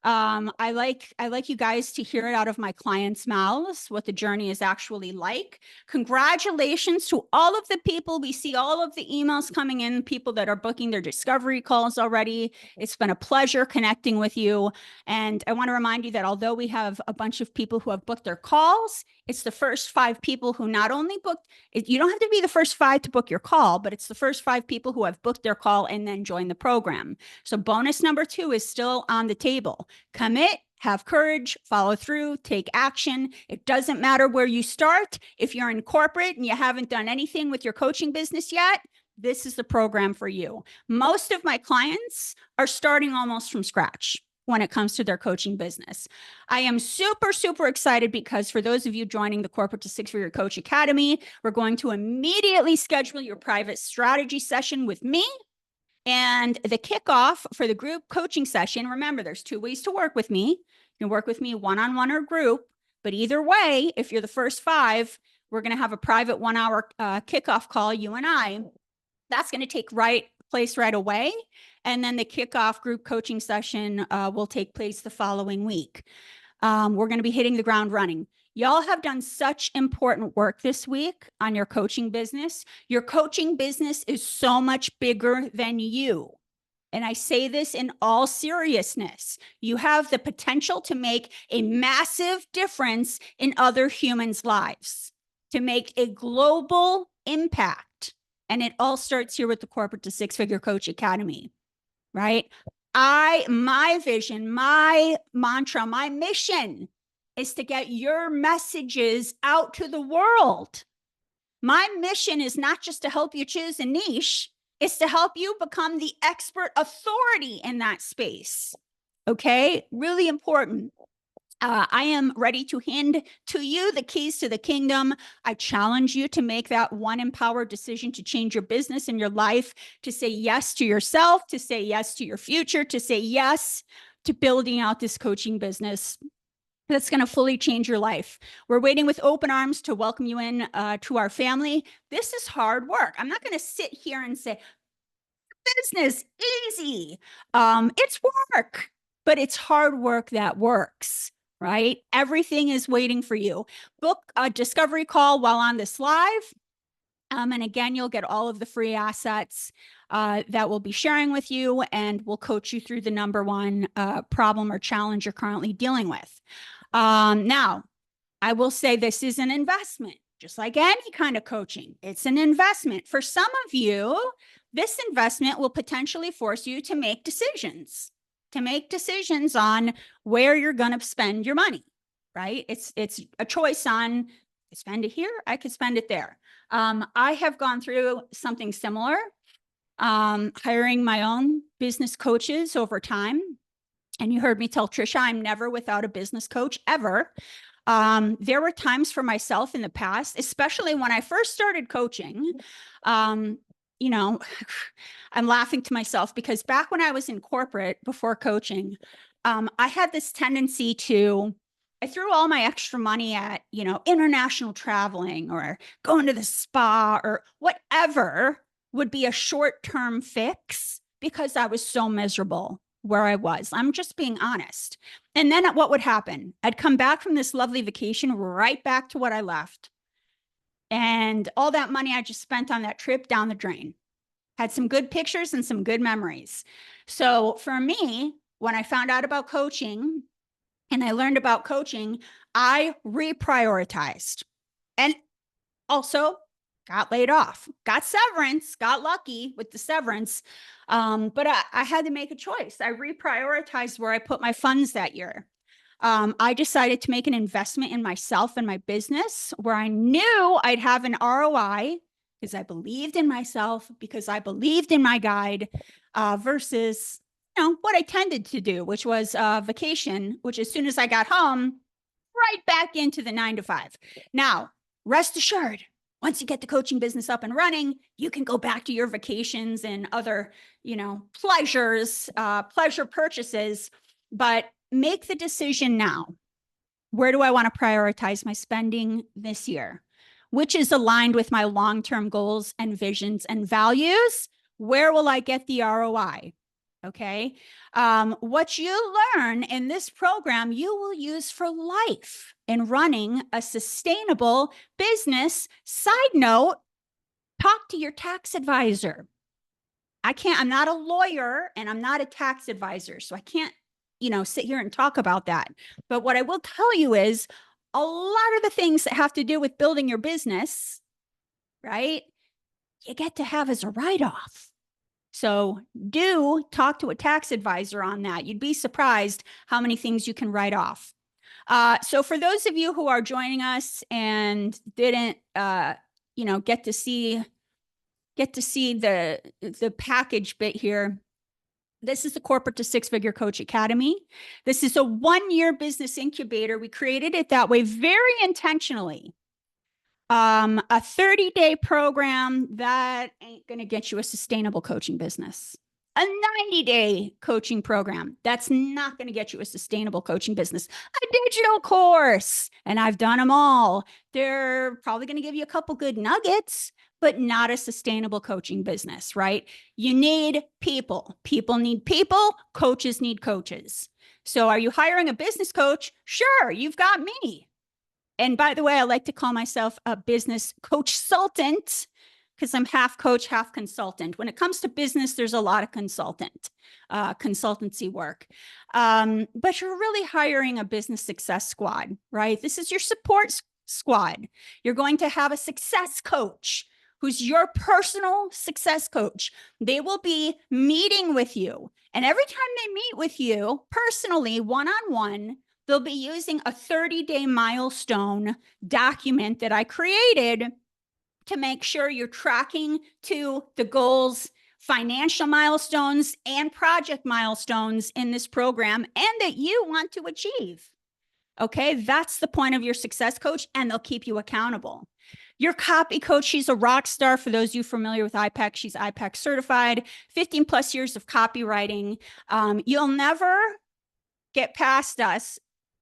I like you guys to hear it out of my clients' mouths, what the journey is actually like. Congratulations to all of the people. We see all of the emails coming in, people that are booking their discovery calls already. It's been a pleasure connecting with you. And I want to remind you that although we have a bunch of people who have booked their calls, it's the first 5 people who not only booked, you don't have to be the first 5 to book your call, but it's the first 5 people who have booked their call and then join the program. So bonus number 2 is still on the table. Commit, have courage, follow through, take action. It doesn't matter where you start. If you're in corporate and you haven't done anything with your coaching business yet, this is the program for you. Most of my clients are starting almost from scratch when it comes to their coaching business. I am super, super excited because for those of you joining the Corporate to Six Figure Coach Academy, we're going to immediately schedule your private strategy session with me. And the kickoff for the group coaching session, remember, there's 2 ways to work with me. You can work with me one-on-one or group, But either way, if you're the first 5, we're going to have a private 1-hour kickoff call, you and I. That's going to take place right away. And then the kickoff group coaching session will take place the following week. We're going to be hitting the ground running. Y'all have done such important work this week on your coaching business. Your coaching business is so much bigger than you. And I say this in all seriousness. You have the potential to make a massive difference in other humans' lives, to make a global impact. And it all starts here with the Corporate to Six-Figure Coach Academy, right? My vision, my mantra, my mission is to get your messages out to the world. My mission is not just to help you choose a niche, it's to help you become the expert authority in that space. Okay, really important. I am ready to hand to you the keys to the kingdom. I challenge you to make that one empowered decision to change your business and your life, to say yes to yourself, to say yes to your future, to say yes to building out this coaching business that's going to fully change your life. We're waiting with open arms to welcome you in to our family. This is hard work. I'm not going to sit here and say, business, easy. It's work, but it's hard work that works, right? Everything is waiting for you. Book a discovery call while on this live. And again, you'll get all of the free assets that we'll be sharing with you, and we'll coach you through the number one problem or challenge you're currently dealing with. Now, I will say this is an investment, just like any kind of coaching. It's an investment. For some of you, this investment will potentially force you to make decisions on where you're going to spend your money, right? It's a choice on, I spend it here, I could spend it there. I have gone through something similar, hiring my own business coaches over time. And you heard me tell Trisha, I'm never without a business coach ever. There were times for myself in the past, especially when I first started coaching, you know, I'm laughing to myself because back when I was in corporate before coaching, I had this tendency I threw all my extra money at, international traveling or going to the spa or whatever would be a short-term fix because I was so miserable where I was. I'm just being honest. And then what would happen? I'd come back from this lovely vacation right back to what I left. And all that money I just spent on that trip down the drain. Had some good pictures and some good memories. So for me, when I found out about coaching and I learned about coaching, I reprioritized and also got laid off, got severance, got lucky with the severance. But I had to make a choice. I reprioritized where I put my funds that year. I decided to make an investment in myself and my business where I knew I'd have an ROI because I believed in myself, because I believed in my guide, versus what I tended to do, which was vacation, which as soon as I got home, right back into the 9 to 5. Now, rest assured, once you get the coaching business up and running, you can go back to your vacations and other, pleasures, pleasure purchases, but make the decision now. Where do I want to prioritize my spending this year? Which is aligned with my long-term goals and visions and values? Where will I get the ROI? Okay. What you learn in this program, you will use for life in running a sustainable business. Side note, talk to your tax advisor. I'm not a lawyer and I'm not a tax advisor, so I can't, sit here and talk about that. But what I will tell you is a lot of the things that have to do with building your business, right? You get to have as a write-off. So do talk to a tax advisor on that. You'd be surprised how many things you can write off. So for those of you who are joining us and didn't, get to see the package bit here, this is the Corporate to Six-Figure Coach Academy. This is a 1-year business incubator. We created it that way very intentionally. A 30-day program that ain't going to get you a sustainable coaching business. a 90-day coaching program. That's not going to get you a sustainable coaching business. A digital course, and I've done them all. They're probably going to give you a couple good nuggets, but not a sustainable coaching business, right? You need people. People need people. Coaches need coaches. So are you hiring a business coach? Sure, you've got me. And by the way, I like to call myself a business coach-sultant because I'm half coach, half consultant. When it comes to business, there's a lot of consultancy work. But you're really hiring a business success squad, right? This is your support squad. You're going to have a success coach who's your personal success coach. They will be meeting with you. And every time they meet with you personally, one-on-one, they'll be using a 30-day milestone document that I created to make sure you're tracking to the goals, financial milestones, and project milestones in this program and that you want to achieve. Okay, that's the point of your success coach, and they'll keep you accountable. Your copy coach, she's a rock star. For those of you familiar with IPAC, she's IPAC certified, 15 plus years of copywriting. You'll never get past us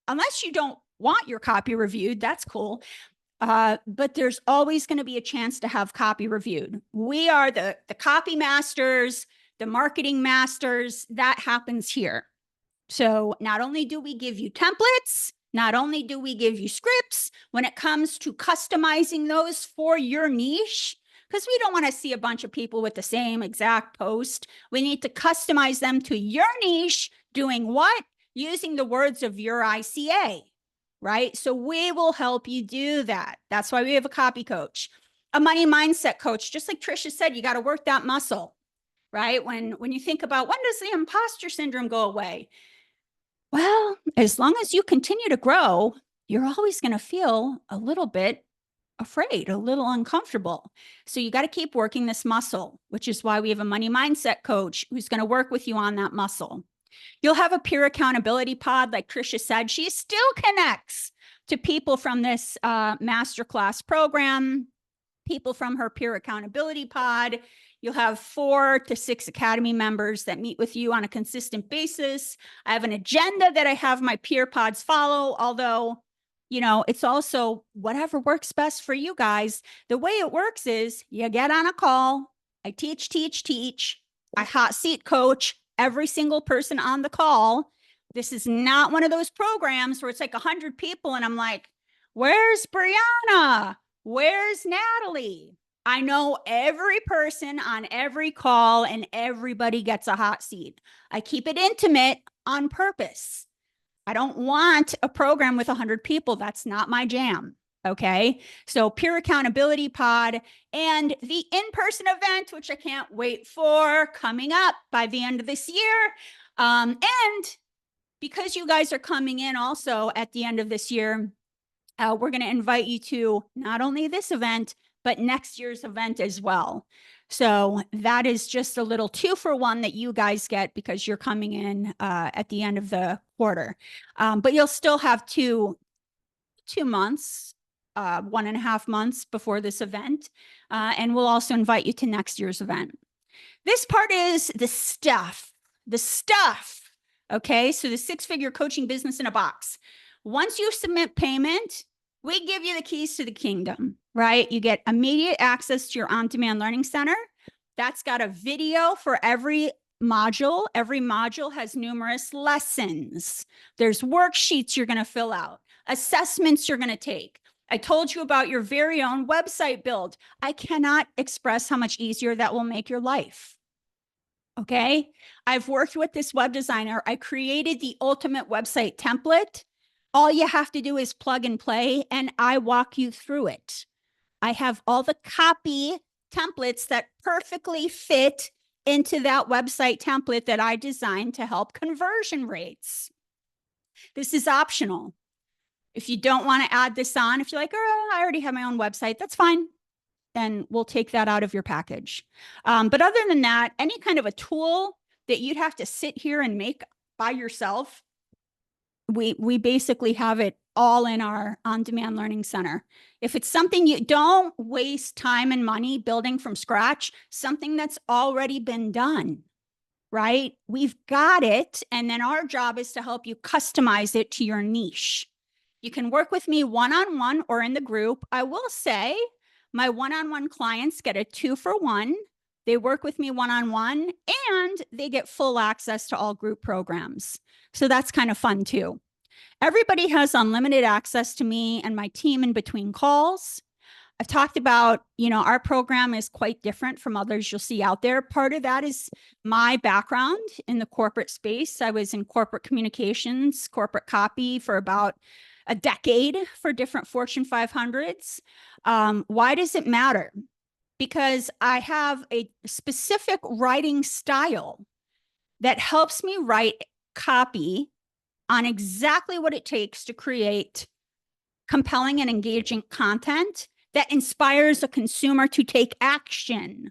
unless you don't want your copy reviewed. That's cool. But there's always going to be a chance to have copy reviewed. We are the copy masters, the marketing masters. That happens here. So not only do we give you templates, not only do we give you scripts, when it comes to customizing those for your niche, because we don't want to see a bunch of people with the same exact post. We need to customize them to your niche, doing what? Using the words of your ICA, right? So we will help you do that. That's why we have a copy coach. A money mindset coach, just like Trisha said, you got to work that muscle, right? When you think about, when does the imposter syndrome go away? Well, as long as you continue to grow, you're always going to feel a little bit afraid, a little uncomfortable. So you got to keep working this muscle, which is why we have a money mindset coach who's going to work with you on that muscle. You'll have a peer accountability pod, like Trisha said. She still connects to people from this masterclass program, people from her peer accountability pod. You'll have 4 to 6 Academy members that meet with you on a consistent basis. I have an agenda that I have my peer pods follow, although, you know, it's also whatever works best for you guys. The way it works is you get on a call. I teach. I hot seat coach every single person on the call. This is not one of those programs where it's like 100 people and I'm like, where's Brianna? Where's Natalie? I know every person on every call and everybody gets a hot seat. I keep it intimate on purpose. I don't want a program with 100 people. That's not my jam. Okay. So peer accountability pod and the in-person event, which I can't wait for, coming up by the end of this year. And because you guys are coming in also at the end of this year, we're going to invite you to not only this event, but next year's event as well. So that is just a little 2-for-1 that you guys get because you're coming in at the end of the quarter. But you'll still have two months, 1.5 months before this event. And we'll also invite you to next year's event. This part is the stuff. Okay, so the 6-figure coaching business in a box. Once you submit payment, we give you the keys to the kingdom, right? You get immediate access to your on-demand learning center. That's got a video for every module. Every module has numerous lessons. There's worksheets you're going to fill out, assessments you're going to take. I told you about your very own website build. I cannot express how much easier that will make your life. Okay. I've worked with this web designer. I created the ultimate website template. All you have to do is plug and play, and I walk you through it. I have all the copy templates that perfectly fit into that website template that I designed to help conversion rates. This is optional. If you don't want to add this on, if you're like, oh, I already have my own website, that's fine. Then we'll take that out of your package. But other than that, any kind of a tool that you'd have to sit here and make by yourself, we basically have it all in our on-demand learning center. If it's something you don't waste time and money building from scratch, something that's already been done, right? We've got it. And then our job is to help you customize it to your niche. You can work with me one-on-one or in the group. I will say my one-on-one clients get a 2-for-1. They work with me one-on-one and they get full access to all group programs. So that's kind of fun too. Everybody has unlimited access to me and my team in between calls. I've talked about, our program is quite different from others you'll see out there. Part of that is my background in the corporate space. I was in corporate communications, corporate copy for about a decade for different Fortune 500s. Why does it matter? Because I have a specific writing style that helps me write copy on exactly what it takes to create compelling and engaging content that inspires a consumer to take action.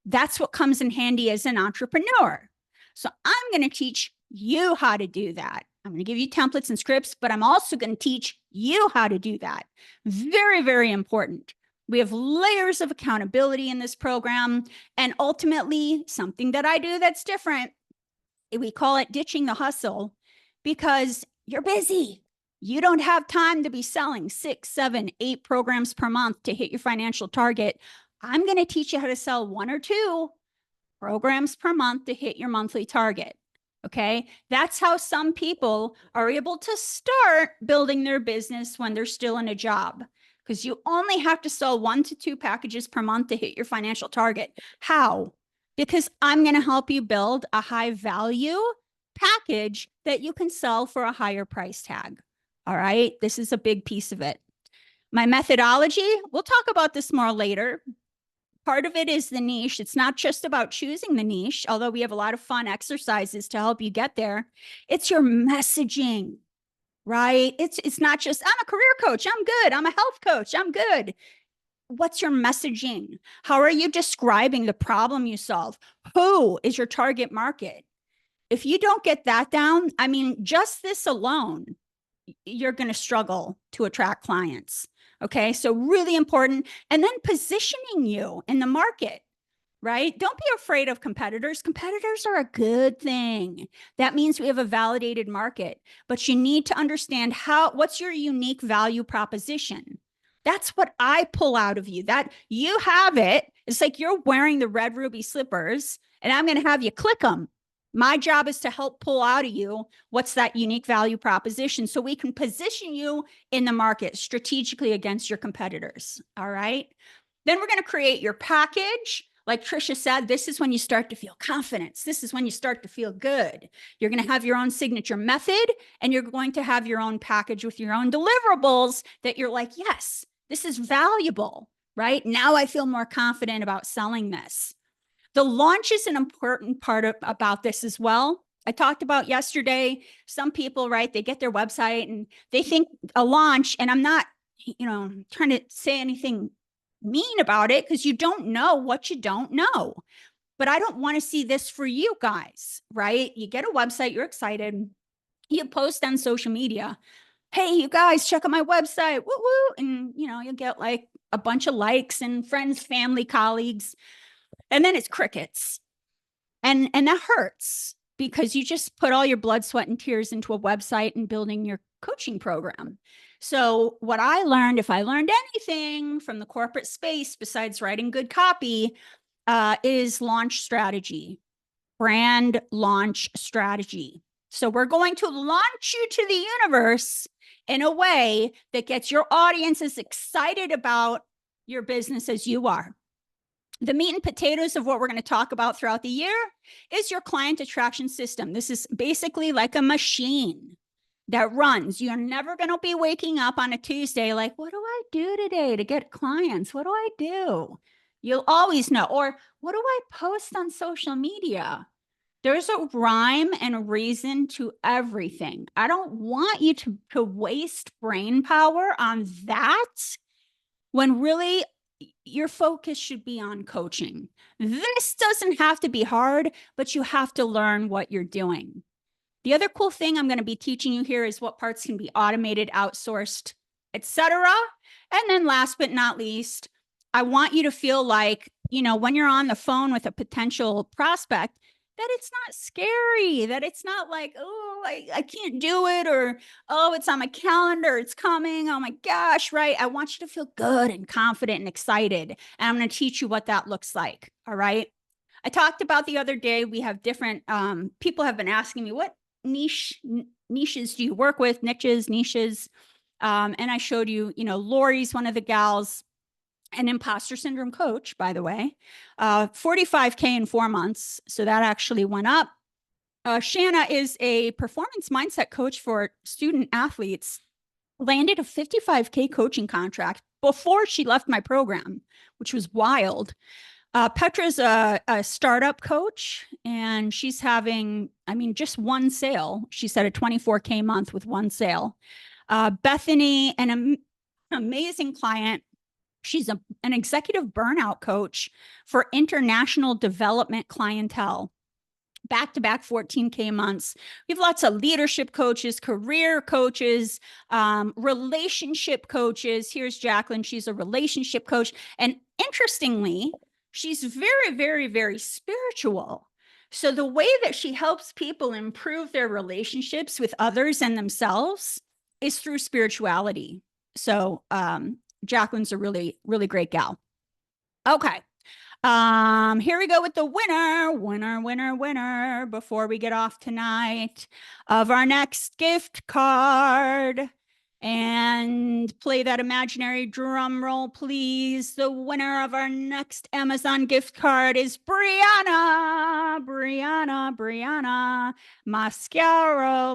That's what comes in handy as an entrepreneur. So I'm going to teach you how to do that. I'm going to give you templates and scripts, but I'm also going to teach you how to do that. Very, very important. We have layers of accountability in this program. And ultimately, something that I do that's different, we call it ditching the hustle, because you're busy. You don't have time to be selling 6, 7, 8 programs per month to hit your financial target. I'm going to teach you how to sell 1 or 2 programs per month to hit your monthly target. Okay. That's how some people are able to start building their business when they're still in a job, because you only have to sell 1 to 2 packages per month to hit your financial target. How? Because I'm going to help you build a high value package that you can sell for a higher price tag. All right. This is a big piece of it. My methodology, we'll talk about this more later. Part of it is the niche. It's not just about choosing the niche, although we have a lot of fun exercises to help you get there. It's your messaging, right? It's not just, I'm a career coach, I'm good. I'm a health coach, I'm good. What's your messaging? How are you describing the problem you solve? Who is your target market? If you don't get that down, I mean, just this alone, you're going to struggle to attract clients. Okay. So really important. And then positioning you in the market, right? Don't be afraid of competitors. Competitors are a good thing. That means we have a validated market, but you need to understand what's your unique value proposition. That's what I pull out of you, that you have it. It's like you're wearing the red ruby slippers and I'm going to have you click them. My job is to help pull out of you what's that unique value proposition so we can position you in the market strategically against your competitors. All right. Then we're going to create your package. Like Trisha said, this is when you start to feel confidence. This is when you start to feel good. You're going to have your own signature method and you're going to have your own package with your own deliverables that you're like, yes, this is valuable, right? Now I feel more confident about selling this. The launch is an important part about this as well. I talked about yesterday, some people, right, they get their website and they think a launch, and I'm not, trying to say anything mean about it because you don't know what you don't know. But I don't want to see this for you guys, right? You get a website, you're excited, you post on social media, hey, you guys, check out my website, woo woo, and you'll get like a bunch of likes and friends, family, colleagues. And then it's crickets. And that hurts because you just put all your blood, sweat, and tears into a website and building your coaching program. So what I learned, if I learned anything from the corporate space besides writing good copy, is launch strategy, brand launch strategy. So we're going to launch you to the universe in a way that gets your audience as excited about your business as you are. The meat and potatoes of what we're going to talk about throughout the year is your client attraction system. This is basically like a machine that runs. You're never going to be waking up on a Tuesday like, what do I do today to get clients? What do I do? You'll always know. Or what do I post on social media? There's a rhyme and a reason to everything. I don't want you to waste brain power on that when really your focus should be on coaching. This doesn't have to be hard, but you have to learn what you're doing. The other cool thing I'm going to be teaching you here is what parts can be automated, outsourced, etc. And then last but not least, I want you to feel like, when you're on the phone with a potential prospect, that it's not scary, that it's not like, oh, I can't do it, or, oh, it's on my calendar, it's coming, oh my gosh, right? I want you to feel good and confident and excited. And I'm going to teach you what that looks like. All right. I talked about the other day, we have different, people have been asking me, what niches do you work with? Niches. And I showed you, Lori's one of the gals, an imposter syndrome coach, by the way, 45K in 4 months. So that actually went up. Shanna is a performance mindset coach for student athletes, landed a 55K coaching contract before she left my program, which was wild. Petra's a startup coach, and she's having, just one sale. She said a 24K month with one sale. Bethany, an amazing client. She's an executive burnout coach for international development clientele. Back-to-back 14K months. We have lots of leadership coaches, career coaches, relationship coaches. Here's Jacqueline. She's a relationship coach. And interestingly, she's very, very, very spiritual. So the way that she helps people improve their relationships with others and themselves is through spirituality. So Jacqueline's a really, really great gal. Okay. Here we go with the winner, before we get off tonight, of our next gift card. And play that imaginary drum roll, please. The winner of our next Amazon gift card is Brianna Mascaro.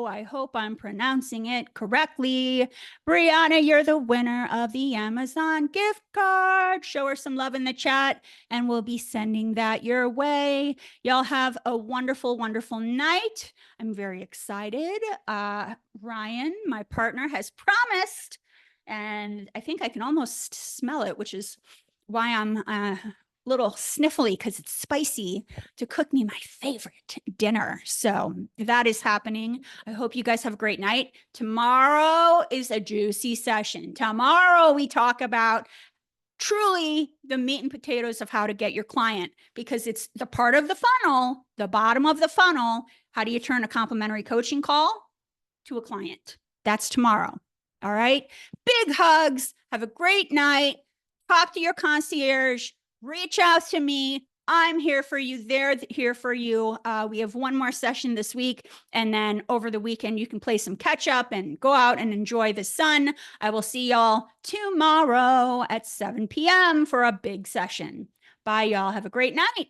I hope I'm pronouncing it correctly. Brianna, you're the winner of the Amazon gift card. Show her some love in the chat, and we'll be sending that your way. Y'all have a wonderful, wonderful night. I'm very excited. Ryan, my partner, has promised, and I think I can almost smell it, which is why I'm a little sniffly, because it's spicy, to cook me my favorite dinner. So that is happening. I hope you guys have a great night. Tomorrow is a juicy session. Tomorrow we talk about truly the meat and potatoes of how to get your client, because it's the part of the funnel, the bottom of the funnel. How do you turn a complimentary coaching call to a client? That's tomorrow. All right. Big hugs. Have a great night. Talk to your concierge. Reach out to me. I'm here for you. They're here for you. We have one more session this week. And then over the weekend, you can play some catch up and go out and enjoy the sun. I will see y'all tomorrow at 7 p.m. for a big session. Bye, y'all. Have a great night.